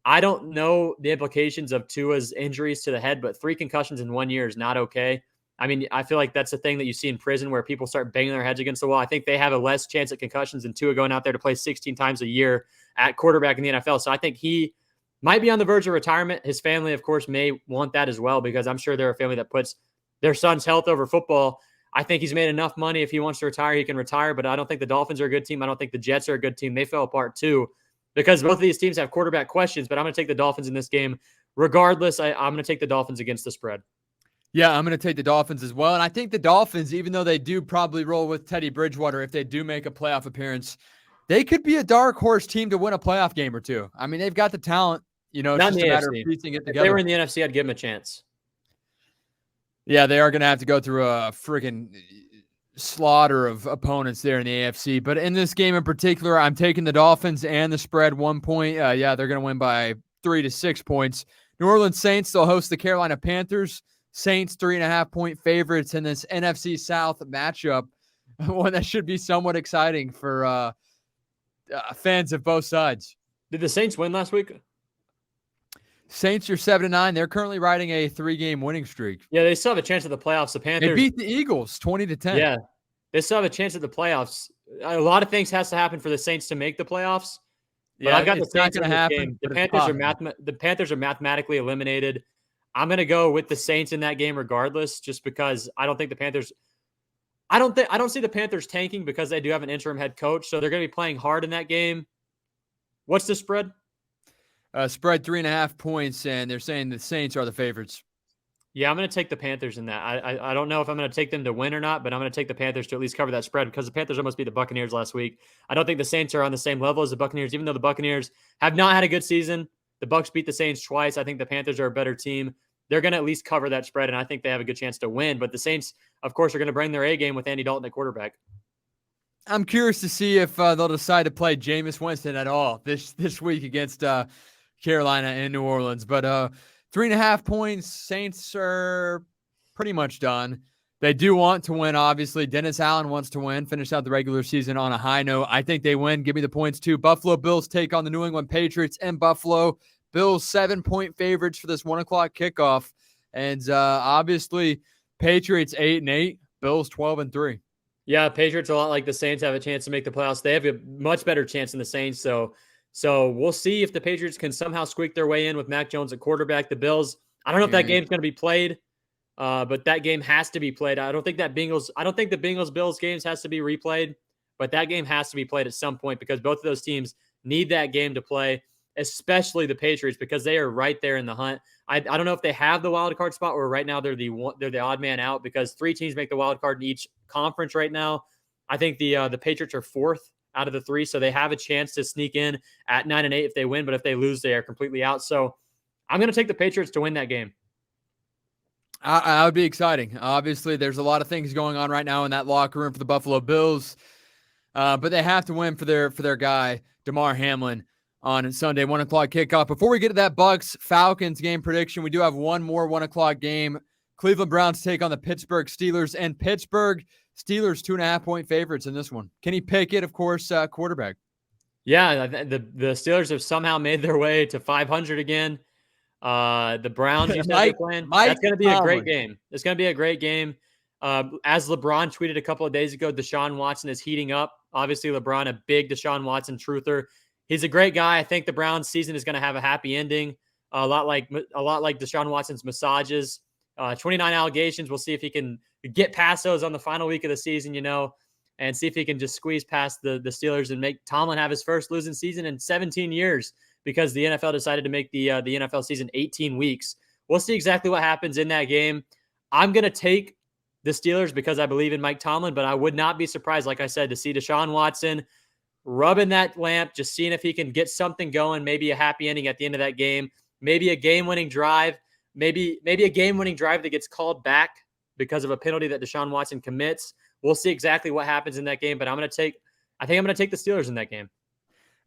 Speaker 2: I don't know the implications of Tua's injuries to the head, but 3 concussions in 1 year is not okay. I mean, I feel like that's the thing that you see in prison where people start banging their heads against the wall. I think they have a less chance at concussions than Tua going out there to play 16 times a year at quarterback in the NFL. So I think he might be on the verge of retirement. His family, of course, may want that as well, because I'm sure they're a family that puts their son's health over football. I think he's made enough money. If he wants to retire, he can retire, but I don't think the Dolphins are a good team. I don't think the Jets are a good team. They fell apart too, because both of these teams have quarterback questions, but I'm going to take the Dolphins in this game. Regardless, I'm going to take the Dolphins against the spread.
Speaker 1: Yeah, I'm going to take the Dolphins as well. And I think the Dolphins, even though they do probably roll with Teddy Bridgewater, if they do make a playoff appearance, they could be a dark horse team to win a playoff game or two. I mean, they've got the talent. It's
Speaker 2: not
Speaker 1: just a matter of piecing it together.
Speaker 2: If they were in the NFC, I'd give them a chance.
Speaker 1: Yeah, they are going to have to go through a freaking slaughter of opponents there in the AFC. But in this game in particular, I'm taking the Dolphins and the spread 1 point. Yeah, they're going to win by 3 to 6 points. New Orleans Saints, they'll host the Carolina Panthers. Saints 3.5-point favorites in this NFC South matchup, one that should be somewhat exciting for fans of both sides.
Speaker 2: Did the Saints win last week?
Speaker 1: Saints are 7-9. They're currently riding a 3-game winning streak.
Speaker 2: Yeah, they still have a chance at the playoffs. The Panthers,
Speaker 1: they beat the Eagles 20-10.
Speaker 2: Yeah, they still have a chance at the playoffs. A lot of things has to happen for the Saints to make the playoffs. But yeah, I've got the Saints in this game. The Panthers are mathematically eliminated. I'm going to go with the Saints in that game regardless, just because I don't think the Panthers – I don't see the Panthers tanking because they do have an interim head coach, so they're going to be playing hard in that game. What's the spread?
Speaker 1: Spread 3.5 points, and they're saying the Saints are the favorites.
Speaker 2: Yeah, I'm going to take the Panthers in that. I don't know if I'm going to take them to win or not, but I'm going to take the Panthers to at least cover that spread, because the Panthers almost beat the Buccaneers last week. I don't think the Saints are on the same level as the Buccaneers, even though the Buccaneers have not had a good season. The Bucs beat the Saints twice. I think the Panthers are a better team. They're going to at least cover that spread, and I think they have a good chance to win. But the Saints, of course, are going to bring their A game with Andy Dalton at quarterback.
Speaker 1: I'm curious to see if they'll decide to play Jameis Winston at all this week against Carolina and New Orleans. But 3.5 points, Saints are pretty much done. They do want to win, obviously. Dennis Allen wants to win, finish out the regular season on a high note. I think they win. Give me the points too. Buffalo Bills take on the New England Patriots in Buffalo. Bills 7-point favorites for this 1 o'clock kickoff. And obviously, Patriots 8-8, Bills 12-3.
Speaker 2: Yeah, Patriots a lot like the Saints have a chance to make the playoffs. They have a much better chance than the Saints. So we'll see if the Patriots can somehow squeak their way in with Mac Jones at quarterback. The Bills, I don't know if that game's going to be played, but that game has to be played. I don't think the Bengals-Bills games has to be replayed, but that game has to be played at some point, because both of those teams need that game to play, especially the Patriots, because they are right there in the hunt. I don't know if they have the wild card spot, or right now they're the odd man out, because 3 teams make the wild card in each conference right now. I think the Patriots are 4th out of the 3, so they have a chance to sneak in at 9-8 if they win, but if they lose, they are completely out. So I'm going to take the Patriots to win that game.
Speaker 1: I would be exciting. Obviously, there's a lot of things going on right now in that locker room for the Buffalo Bills, but they have to win for their guy, Damar Hamlin, on Sunday, 1 o'clock kickoff. Before we get to that Bucs-Falcons game prediction, we do have one more 1 o'clock game. Cleveland Browns take on the Pittsburgh Steelers, and Pittsburgh Steelers 2.5-point favorites in this one. Kenny Pickett, of course, quarterback.
Speaker 2: Yeah, the Steelers have somehow made their way to 500 again. The Browns, you said they're playing. That's going to be a great game. It's going to be a great game. As LeBron tweeted a couple of days ago, Deshaun Watson is heating up. Obviously, LeBron, a big Deshaun Watson truther. He's a great guy. I think the Browns season is going to have a happy ending. A lot like Deshaun Watson's massages. 29 allegations. We'll see if he can get past those on the final week of the season, and see if he can just squeeze past the Steelers and make Tomlin have his first losing season in 17 years. because the NFL decided to make the NFL season 18 weeks. We'll see exactly what happens in that game. I'm going to take the Steelers because I believe in Mike Tomlin, but I would not be surprised, like I said, to see Deshaun Watson rubbing that lamp, just seeing if he can get something going, maybe a happy ending at the end of that game, maybe a game-winning drive, maybe a game-winning drive that gets called back because of a penalty that Deshaun Watson commits. We'll see exactly what happens in that game, but I think I'm going to take the Steelers in that game.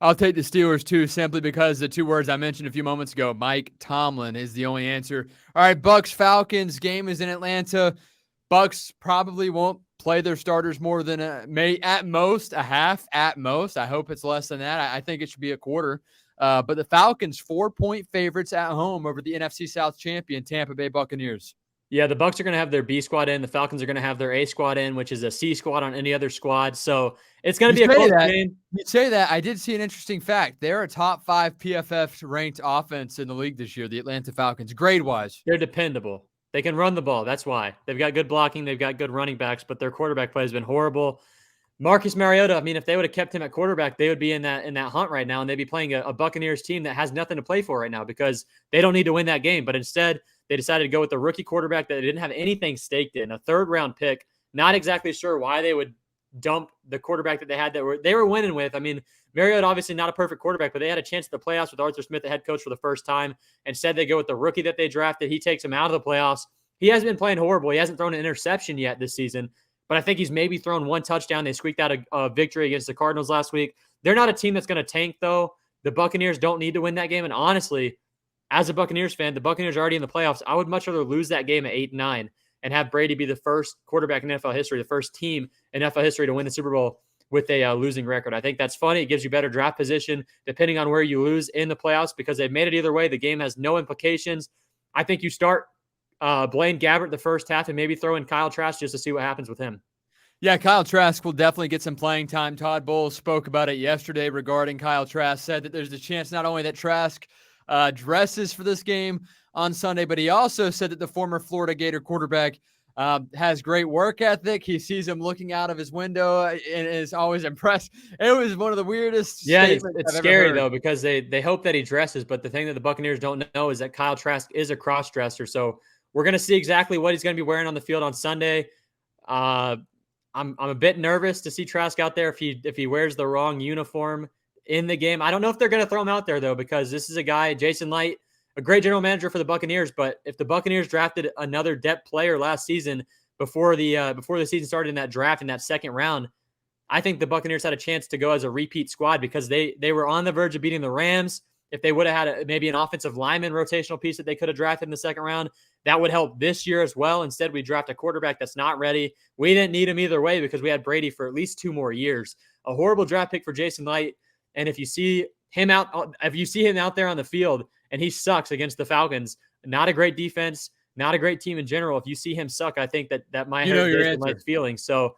Speaker 1: I'll take the Steelers too, simply because the two words I mentioned a few moments ago, Mike Tomlin, is the only answer. All right, Bucs Falcons game is in Atlanta. Bucs probably won't play their starters more than at most a half. At most, I hope it's less than that. I think it should be a quarter. But the Falcons 4-point favorites at home over the NFC South champion Tampa Bay Buccaneers.
Speaker 2: Yeah, the Bucs are going to have their B squad in. The Falcons are going to have their A squad in, which is a C squad on any other squad. So it's going to be a close game.
Speaker 1: You say that. I did see an interesting fact. They're a top 5 PFF ranked offense in the league this year, the Atlanta Falcons, grade-wise.
Speaker 2: They're dependable. They can run the ball. That's why. They've got good blocking. They've got good running backs, but their quarterback play has been horrible. Marcus Mariota, I mean, if they would have kept him at quarterback, they would be in that hunt right now, and they'd be playing a Buccaneers team that has nothing to play for right now because they don't need to win that game. But instead, they decided to go with the rookie quarterback that they didn't have anything staked in, a third-round pick. Not exactly sure why they would dump the quarterback that they had that they were winning with. I mean, Mariota obviously not a perfect quarterback, but they had a chance at the playoffs with Arthur Smith, the head coach, for the first time. Instead, they go with the rookie that they drafted. He takes them out of the playoffs. He hasn't been playing horrible. He hasn't thrown an interception yet this season, but I think he's maybe thrown one touchdown. They squeaked out a victory against the Cardinals last week. They're not a team that's going to tank, though. The Buccaneers don't need to win that game, and honestly, as a Buccaneers fan, the Buccaneers are already in the playoffs. I would much rather lose that game at 8-9 and have Brady be the first quarterback in NFL history, the first team in NFL history to win the Super Bowl with a losing record. I think that's funny. It gives you better draft position depending on where you lose in the playoffs because they've made it either way. The game has no implications. I think you start Blaine Gabbert the first half and maybe throw in Kyle Trask just to see what happens with him.
Speaker 1: Yeah, Kyle Trask will definitely get some playing time. Todd Bowles spoke about it yesterday regarding Kyle Trask, said that there's a chance not only that Trask dresses for this game on Sunday, but he also said that the former Florida Gator quarterback has great work ethic. He sees him looking out of his window and is always impressed. It was one of the weirdest.
Speaker 2: Yeah, it's scary though because they hope that he dresses, but the thing that the Buccaneers don't know is that Kyle Trask is a cross dresser. So we're going to see exactly what he's going to be wearing on the field on Sunday. I'm a bit nervous to see Trask out there if he wears the wrong uniform in the game. I don't know if they're going to throw him out there though, because this is a guy, Jason Light, a great general manager for the Buccaneers. But if the Buccaneers drafted another depth player last season before the season started in that draft in that second round, I think the Buccaneers had a chance to go as a repeat squad because they were on the verge of beating the Rams. If they would have had maybe an offensive lineman rotational piece that they could have drafted in the second round, that would help this year as well. Instead, we draft a quarterback that's not ready. We didn't need him either way because we had Brady for at least 2 more years. A horrible draft pick for Jason Light. And if you see him out there on the field and he sucks against the Falcons, not a great defense, not a great team in general. If you see him suck, I think that might hurt Jason Light's feelings. So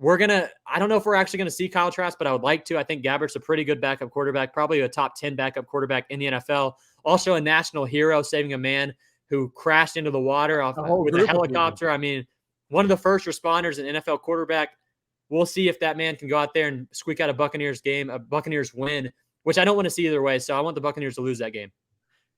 Speaker 2: I don't know if we're actually going to see Kyle Trask, but I would like to. I think Gabbert's a pretty good backup quarterback, probably a top 10 backup quarterback in the NFL. Also a national hero, saving a man who crashed into the water with a helicopter. I mean, one of the first responders, an NFL quarterback. We'll see if that man can go out there and squeak out a Buccaneers game, a Buccaneers win, which I don't want to see either way. So I want the Buccaneers to lose that game.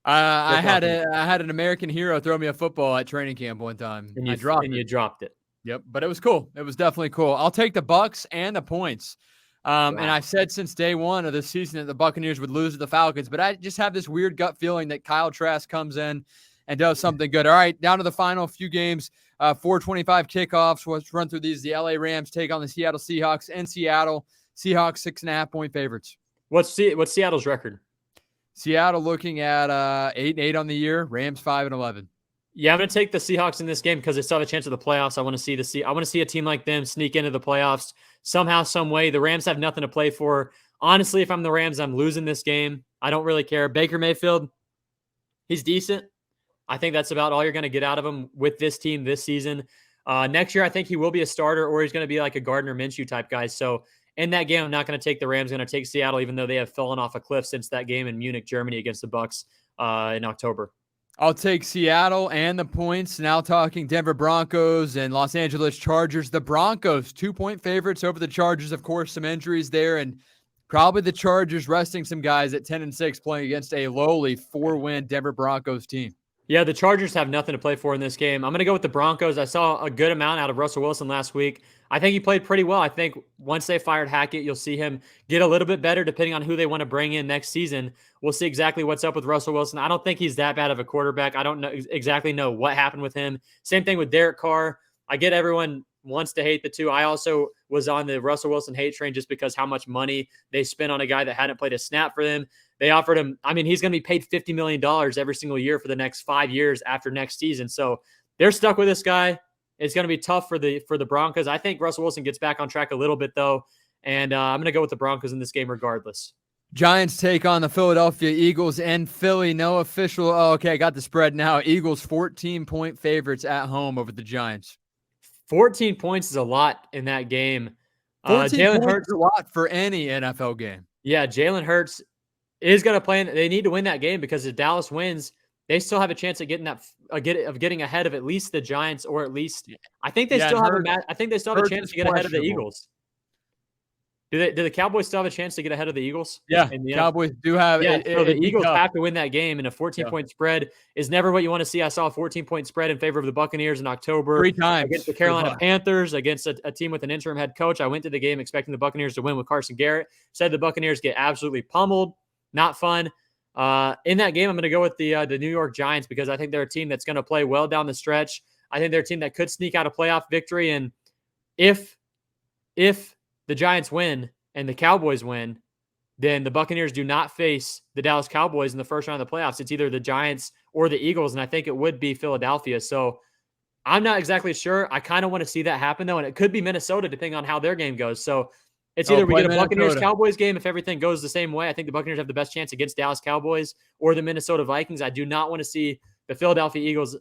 Speaker 1: I had an American hero throw me a football at training camp one time.
Speaker 2: And you dropped it.
Speaker 1: Yep, but it was cool. It was definitely cool. I'll take the Bucs and the points.
Speaker 2: Wow.
Speaker 1: And I've said since day one of this season that the Buccaneers would lose to the Falcons, but I just have this weird gut feeling that Kyle Trask comes in and does something good. All right, down to the final few games. 4:25 kickoffs. Let's run through these. The LA Rams take on the Seattle Seahawks in Seattle. Seahawks 6.5-point favorites.
Speaker 2: What's Seattle's record?
Speaker 1: Seattle looking at 8-8 on the year. Rams 5-11.
Speaker 2: Yeah, I'm going to take the Seahawks in this game because they still have a chance of the playoffs. I want to see a team like them sneak into the playoffs somehow, some way. The Rams have nothing to play for. Honestly, if I'm the Rams, I'm losing this game. I don't really care. Baker Mayfield, he's decent. I think that's about all you're going to get out of him with this team this season. Next year, I think he will be a starter or he's going to be like a Gardner Minshew type guy. So in that game, I'm not going to take the Rams. I'm going to take Seattle, even though they have fallen off a cliff since that game in Munich, Germany against the Bucs in October.
Speaker 1: I'll take Seattle and the points. Now talking Denver Broncos and Los Angeles Chargers. The Broncos, 2-point favorites over the Chargers. Of course, some injuries there. And Probably the Chargers resting some guys at 10-6 playing against a lowly 4-win Denver Broncos team.
Speaker 2: Yeah, the Chargers have nothing to play for in this game. I'm going to go with the Broncos. I saw a good amount out of Russell Wilson last week. I think he played pretty well. I think once they fired Hackett, you'll see him get a little bit better depending on who they want to bring in next season. We'll see exactly what's up with Russell Wilson. I don't think he's that bad of a quarterback. I don't exactly know what happened with him. Same thing with Derek Carr. I get everyone wants to hate the two. I also was on the Russell Wilson hate train just because how much money they spent on a guy that hadn't played a snap for them. They offered him, I mean, he's going to be paid $50 million every single year for the next 5 years after next season. So they're stuck with this guy. It's going to be tough for the Broncos. I think Russell Wilson gets back on track a little bit, though, and I'm going to go with the Broncos in this game regardless.
Speaker 1: Giants take on the Philadelphia Eagles and Philly. No official. Oh, okay, I got the spread now. Eagles 14-point favorites at home over the Giants.
Speaker 2: 14 points is a lot in that game.
Speaker 1: 14
Speaker 2: Jalen
Speaker 1: points
Speaker 2: Hurts
Speaker 1: is a lot for any NFL game.
Speaker 2: Yeah, Jalen Hurts is going to play. They need to win that game because if Dallas wins, they still have a chance of getting getting ahead of at least the Giants, or at least I think they still have I think they still have a chance to get ahead of the Eagles. Do the Cowboys still have a chance to get ahead of the Eagles?
Speaker 1: Yeah, the Cowboys do have.
Speaker 2: Yeah, so the Eagles have to win that game, and a 14-point spread is never what you want to see. I saw a 14-point spread in favor of the Buccaneers in October.
Speaker 1: 3 times.
Speaker 2: Against the Carolina Panthers, against a team with an interim head coach. I went to the game expecting the Buccaneers to win with Carson Garrett. Said the Buccaneers get absolutely pummeled. Not fun. In that game, I'm going to go with the New York Giants because I think they're a team that's going to play well down the stretch. I think they're a team that could sneak out a playoff victory, and if the Giants win and the Cowboys win, then the Buccaneers do not face the Dallas Cowboys in the first round of the playoffs. It's either the Giants or the Eagles, and I think it would be Philadelphia. So I'm not exactly sure. I kind of want to see that happen, though, and it could be Minnesota depending on how their game goes. So it's either we get a Buccaneers-Cowboys game if everything goes the same way. I think the Buccaneers have the best chance against Dallas Cowboys or the Minnesota Vikings. I do not want to see the Philadelphia Eagles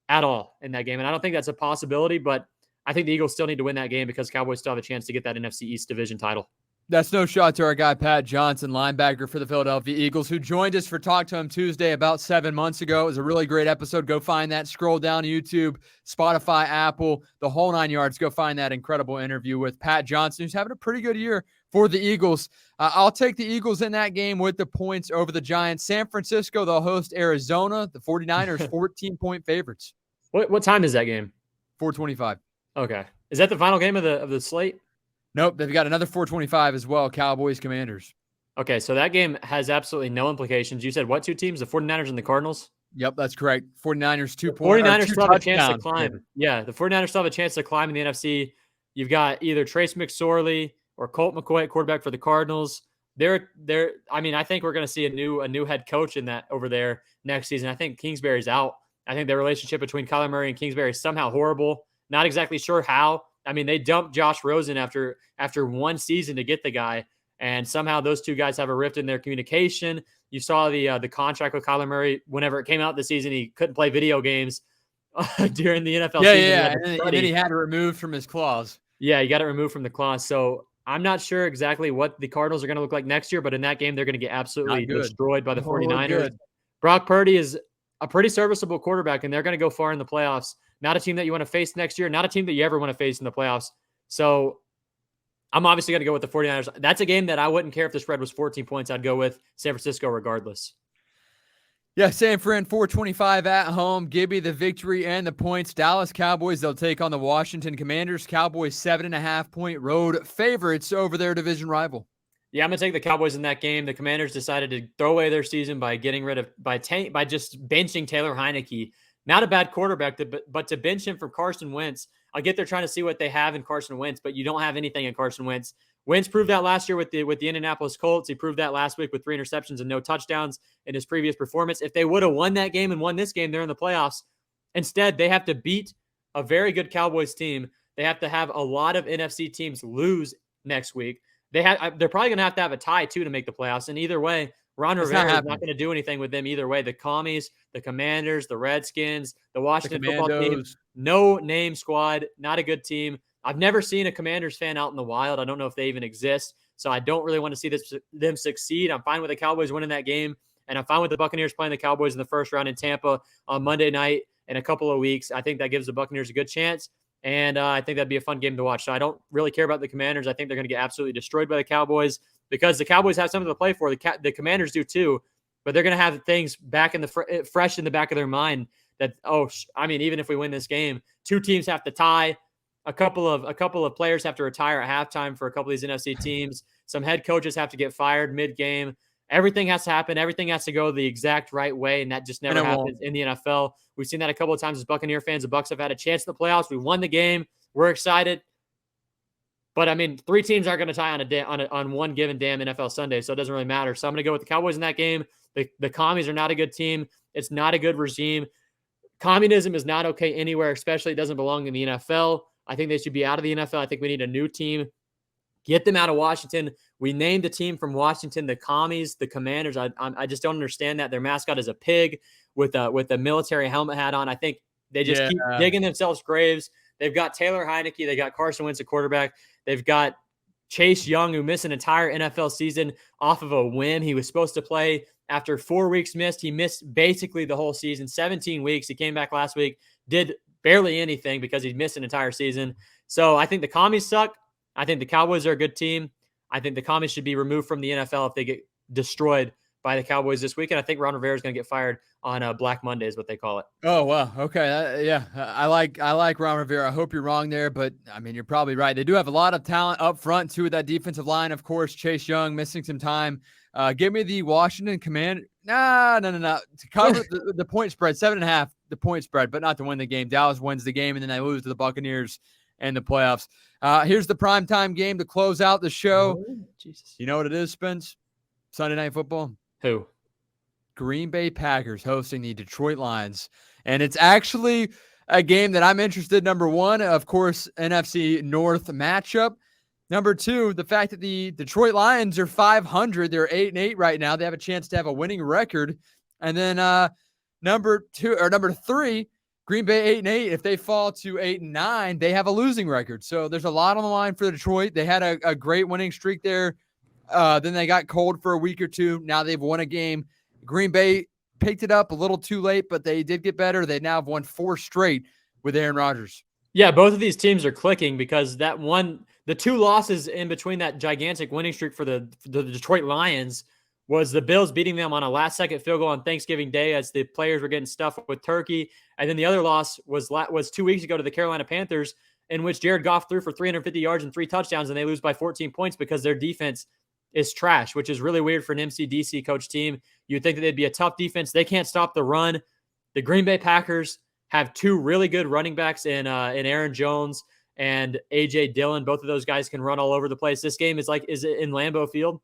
Speaker 2: at all in that game, and I don't think that's a possibility, but I think the Eagles still need to win that game because Cowboys still have a chance to get that NFC East division title.
Speaker 1: That's no shot to our guy, Pat Johnson, linebacker for the Philadelphia Eagles, who joined us for Talk to Him Tuesday about 7 months ago. It was a really great episode. Go find that. Scroll down YouTube, Spotify, Apple, the whole 9 yards. Go find that incredible interview with Pat Johnson, who's having a pretty good year for the Eagles. I'll take the Eagles in that game with the points over the Giants. San Francisco, they'll host Arizona. The 49ers, 14-point favorites.
Speaker 2: What time is that game?
Speaker 1: 4:25.
Speaker 2: Okay. Is that the final game of the slate?
Speaker 1: Nope, they've got another 4:25 as well, Cowboys, Commanders.
Speaker 2: Okay, so that game has absolutely no implications. You said what two teams? The 49ers and the Cardinals?
Speaker 1: Yep, that's correct. 49ers, 2 points.
Speaker 2: 49ers still have a chance to climb. Yeah, the 49ers still have a chance to climb in the NFC. You've got either Trace McSorley or Colt McCoy, quarterback for the Cardinals. I mean, I think we're going to see a new head coach in that over there next season. I think Kingsbury's out. I think the relationship between Kyler Murray and Kingsbury is somehow horrible. Not exactly sure how. I mean, they dumped Josh Rosen after one season to get the guy, and somehow those two guys have a rift in their communication. You saw the contract with Kyler Murray whenever it came out this season. He couldn't play video games during the NFL season.
Speaker 1: Yeah, and then he had it removed from his clause.
Speaker 2: Yeah, he got it removed from the clause. So I'm not sure exactly what the Cardinals are going to look like next year, but in that game, they're going to get absolutely destroyed by the 49ers. Brock Purdy is a pretty serviceable quarterback, and they're going to go far in the playoffs. Not a team that you want to face next year, not a team that you ever want to face in the playoffs. So I'm obviously going to go with the 49ers. That's a game that I wouldn't care if the spread was 14 points. I'd go with San Francisco regardless.
Speaker 1: Yeah, San Fran 425 at home. Gibby the victory and the points. Dallas Cowboys, they'll take on the Washington Commanders. Cowboys 7.5-point road favorites over their division rival.
Speaker 2: Yeah, I'm going to take the Cowboys in that game. The Commanders decided to throw away their season by getting rid of by just benching Taylor Heineke. Not a bad quarterback, but to bench him from Carson Wentz. I get they're trying to see what they have in Carson Wentz, but you don't have anything in Carson Wentz. Wentz proved that last year with the Indianapolis Colts. He proved that last week with 3 interceptions and no touchdowns in his previous performance. If they would have won that game and won this game, they're in the playoffs. Instead, they have to beat a very good Cowboys team. They have to have a lot of NFC teams lose next week. They're probably going to have a tie, too, to make the playoffs. And either way, Ron Rivera is not going to do anything with them either way. The Commies, the Commanders, the Redskins, the Washington football team, no name squad, not a good team. I've never seen a Commanders fan out in the wild. I don't know if they even exist. So I don't really want to see them succeed. I'm fine with the Cowboys winning that game. And I'm fine with the Buccaneers playing the Cowboys in the first round in Tampa on Monday night in a couple of weeks. I think that gives the Buccaneers a good chance. And I think that'd be a fun game to watch. So I don't really care about the Commanders. I think they're going to get absolutely destroyed by the Cowboys because the Cowboys have something to play for. The Commanders do too, but they're going to have things back in the fresh in the back of their mind that, even if we win this game, two teams have to tie. A couple of players have to retire at halftime for a couple of these NFC teams. Some head coaches have to get fired mid-game. Everything has to happen. Everything has to go the exact right way, and that just never happens in the NFL. We've seen that a couple of times as Buccaneer fans. The Bucs have had a chance in the playoffs. We won the game. We're excited. But, three teams aren't going to tie on one given damn NFL Sunday, so it doesn't really matter. So I'm going to go with the Cowboys in that game. The Commies are not a good team. It's not a good regime. Communism is not okay anywhere, especially it doesn't belong in the NFL. I think they should be out of the NFL. I think we need a new team. Get them out of Washington. We named the team from Washington the Commies, the Commanders. I just don't understand that. Their mascot is a pig with a military helmet hat on. I think they just keep digging themselves graves. They've got Taylor Heineke. They got Carson Wentz, a quarterback. They've got Chase Young, who missed an entire NFL season off of a whim. He was supposed to play after 4 weeks missed. He missed basically the whole season, 17 weeks. He came back last week, did barely anything because he missed an entire season. So I think the Commies suck. I think the Cowboys are a good team. I think the Commies should be removed from the NFL if they get destroyed by the Cowboys this week. And I think Ron Rivera is going to get fired on Black Monday is what they call it.
Speaker 1: Oh, wow. Okay. I like Ron Rivera. I hope you're wrong there, but you're probably right. They do have a lot of talent up front too with that defensive line. Of course, Chase Young missing some time. Give me the Washington Command. No. To cover the point spread, 7.5, the point spread, but not to win the game. Dallas wins the game, and then they lose to the Buccaneers in the playoffs. Here's the primetime game to close out the show.
Speaker 2: Oh, Jesus.
Speaker 1: You know what it is, Spence? Sunday Night Football.
Speaker 2: Who?
Speaker 1: Green Bay Packers hosting the Detroit Lions. And it's actually a game that I'm interested in. Number one, of course, NFC North matchup. Number two, the fact that the Detroit Lions are 500. They're 8-8 right now. They have a chance to have a winning record. And then number three, Green Bay 8-8. If they fall to 8-9, they have a losing record. So there's a lot on the line for Detroit. They had a great winning streak there. Then they got cold for a week or two. Now they've won a game. Green Bay picked it up a little too late, but they did get better. They now have won 4 straight with Aaron Rodgers.
Speaker 2: Yeah, both of these teams are clicking because the 2 losses in between that gigantic winning streak for the Detroit Lions was the Bills beating them on a last-second field goal on Thanksgiving Day as the players were getting stuffed with turkey. And then the other loss was 2 weeks ago to the Carolina Panthers, in which Jared Goff threw for 350 yards and 3 touchdowns, and they lose by 14 points because their defense is trash, which is really weird for an MCDC coach team. You'd think that they'd be a tough defense. They can't stop the run. The Green Bay Packers have 2 really good running backs in Aaron Jones and A.J. Dillon. Both of those guys can run all over the place. This game is it in Lambeau Field?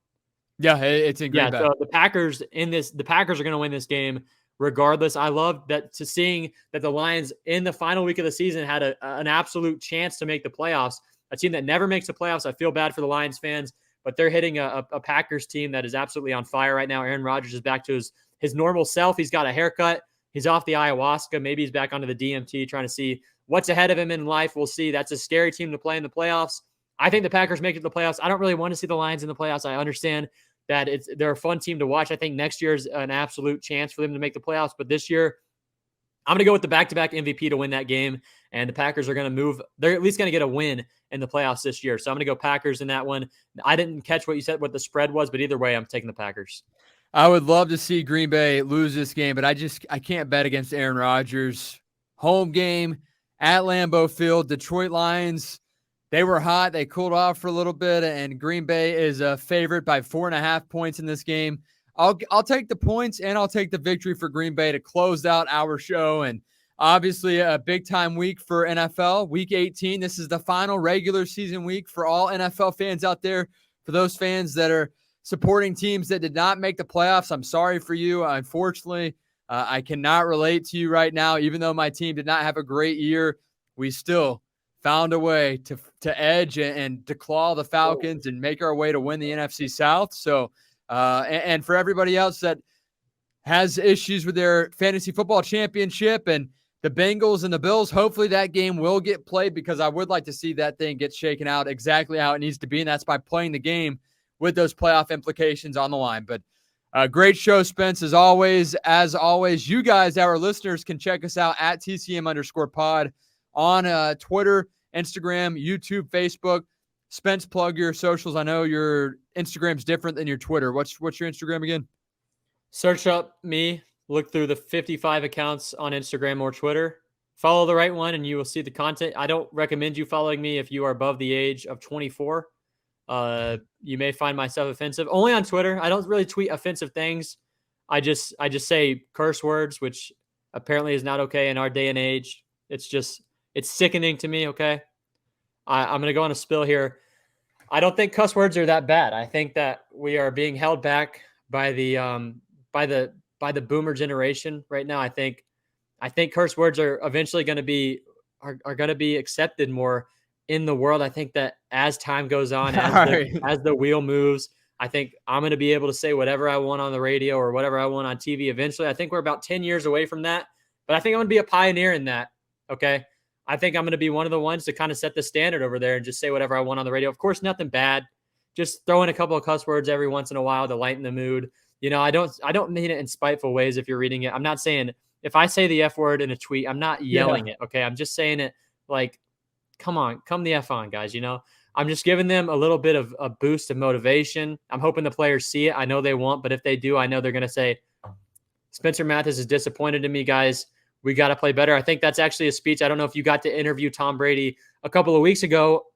Speaker 1: Yeah, it's in Green Bay.
Speaker 2: So the Packers are going to win this game regardless. I love seeing that the Lions in the final week of the season had an absolute chance to make the playoffs. A team that never makes the playoffs. I feel bad for the Lions fans, but they're hitting a Packers team that is absolutely on fire right now. Aaron Rodgers is back to his normal self. He's got a haircut. He's off the ayahuasca. Maybe he's back onto the DMT trying to see what's ahead of him in life. We'll see. That's a scary team to play in the playoffs. I think the Packers make it to the playoffs. I don't really want to see the Lions in the playoffs. I understand that they're a fun team to watch. I think next year is an absolute chance for them to make the playoffs. But this year, I'm going to go with the back-to-back MVP to win that game. And the Packers are going to move. They're at least going to get a win in the playoffs this year. So I'm going to go Packers in that one. I didn't catch what you said, what the spread was, but either way, I'm taking the Packers.
Speaker 1: I would love to see Green Bay lose this game, but I can't bet against Aaron Rodgers. Home game at Lambeau Field. Detroit Lions, they were hot. They cooled off for a little bit, and Green Bay is a favorite by 4.5 points in this game. I'll take the points, and I'll take the victory for Green Bay to close out our show. And obviously a big-time week for NFL. Week 18, this is the final regular season week for all NFL fans out there. For those fans that are supporting teams that did not make the playoffs, I'm sorry for you. Unfortunately, I cannot relate to you right now. Even though my team did not have a great year, we still found a way to edge and to claw the Falcons and make our way to win the NFC South. So, and for everybody else that has issues with their fantasy football championship and the Bengals and the Bills, hopefully that game will get played, because I would like to see that thing get shaken out exactly how it needs to be, and that's by playing the game with those playoff implications on the line. But great show, Spence, as always. As always, you guys, our listeners, can check us out at TCM_pod on Twitter, Instagram, YouTube, Facebook. Spence, plug your socials. I know your Instagram's different than your Twitter. What's your Instagram again?
Speaker 2: Search up me, look through the 55 accounts on Instagram or Twitter. Follow the right one and you will see the content. I don't recommend you following me if you are above the age of 24. You may find myself offensive. Only on Twitter. I don't really tweet offensive things. I just say curse words, which apparently is not okay in our day and age. It's sickening to me, okay? I'm going to go on a spill here. I don't think cuss words are that bad. I think that we are being held back by the boomer generation right now. I think curse words are eventually going to be going to be accepted more in the world. I think that as time goes on, as the wheel moves, I think I'm going to be able to say whatever I want on the radio or whatever I want on TV eventually. I think we're about 10 years away from that, but I think I'm going to be a pioneer in that. Okay. I think I'm going to be one of the ones to kind of set the standard over there and just say whatever I want on the radio. Of course, nothing bad. Just throw in a couple of cuss words every once in a while to lighten the mood. You know, I don't mean it in spiteful ways if you're reading it. I'm not saying if I say the F word in a tweet, I'm not yelling it. Okay. I'm just saying it like, come the F on, guys. You know, I'm just giving them a little bit of a boost of motivation. I'm hoping the players see it. I know they won't, but if they do, I know they're going to say, Spencer Mathis is disappointed in me, guys. We got to play better. I think that's actually a speech. I don't know if you got to interview Tom Brady a couple of weeks ago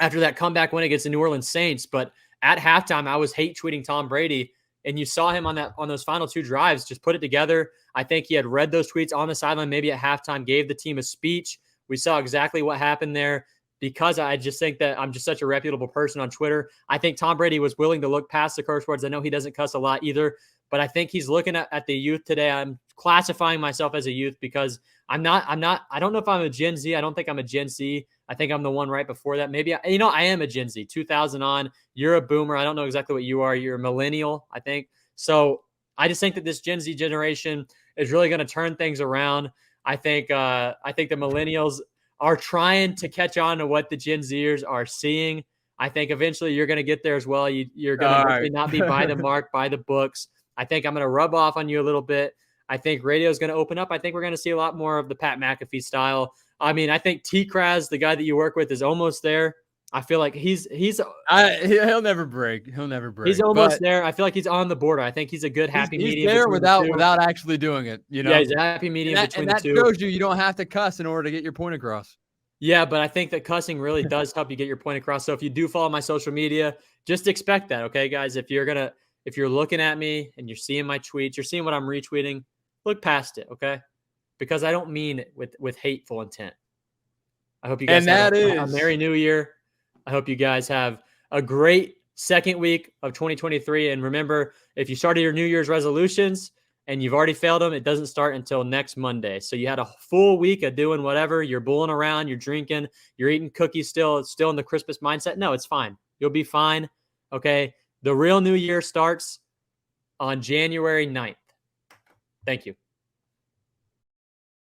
Speaker 2: after that comeback win against the New Orleans Saints. But at halftime, I was hate tweeting Tom Brady, and you saw him on those final two drives just put it together. I think he had read those tweets on the sideline, maybe at halftime, gave the team a speech. We saw exactly what happened there because I just think that I'm just such a reputable person on Twitter. I think Tom Brady was willing to look past the curse words. I know he doesn't cuss a lot either, but I think he's looking at the youth today. I'm classifying myself as a youth because I don't know if I'm a Gen Z. I don't think I'm a Gen Z. I think I'm the one right before that. Maybe, I am a Gen Z, 2000 on. You're a boomer. I don't know exactly what you are. You're a millennial, I think. So I just think that this Gen Z generation is really going to turn things around. I think the millennials are trying to catch on to what the Gen Zers are seeing. I think eventually you're going to get there as well. You're going to not be by the mark, by the books. I think I'm going to rub off on you a little bit. I think radio is going to open up. I think we're going to see a lot more of the Pat McAfee style. I mean, I think T-Kraz, the guy that you work with, is almost there. I feel like he'll
Speaker 1: never break. He'll never break.
Speaker 2: He's almost there. I feel like he's on the border. I think he's a good happy medium.
Speaker 1: He's there without actually doing it. You know,
Speaker 2: yeah, he's a happy medium between the two.
Speaker 1: And that shows you don't have to cuss in order to get your point across.
Speaker 2: Yeah, but I think that cussing really does help you get your point across. So if you do follow my social media, just expect that, okay, guys? If you're looking at me and you're seeing my tweets, you're seeing what I'm retweeting, look past it, okay? Because I don't mean it with hateful intent. I hope you guys have a Merry New Year. I hope you guys have a great second week of 2023. And remember, if you started your New Year's resolutions and you've already failed them, it doesn't start until next Monday. So you had a full week of doing whatever. You're bulling around, you're drinking, you're eating cookies still in the Christmas mindset. No, it's fine. You'll be fine, okay? The real New Year starts on January 9th. Thank you.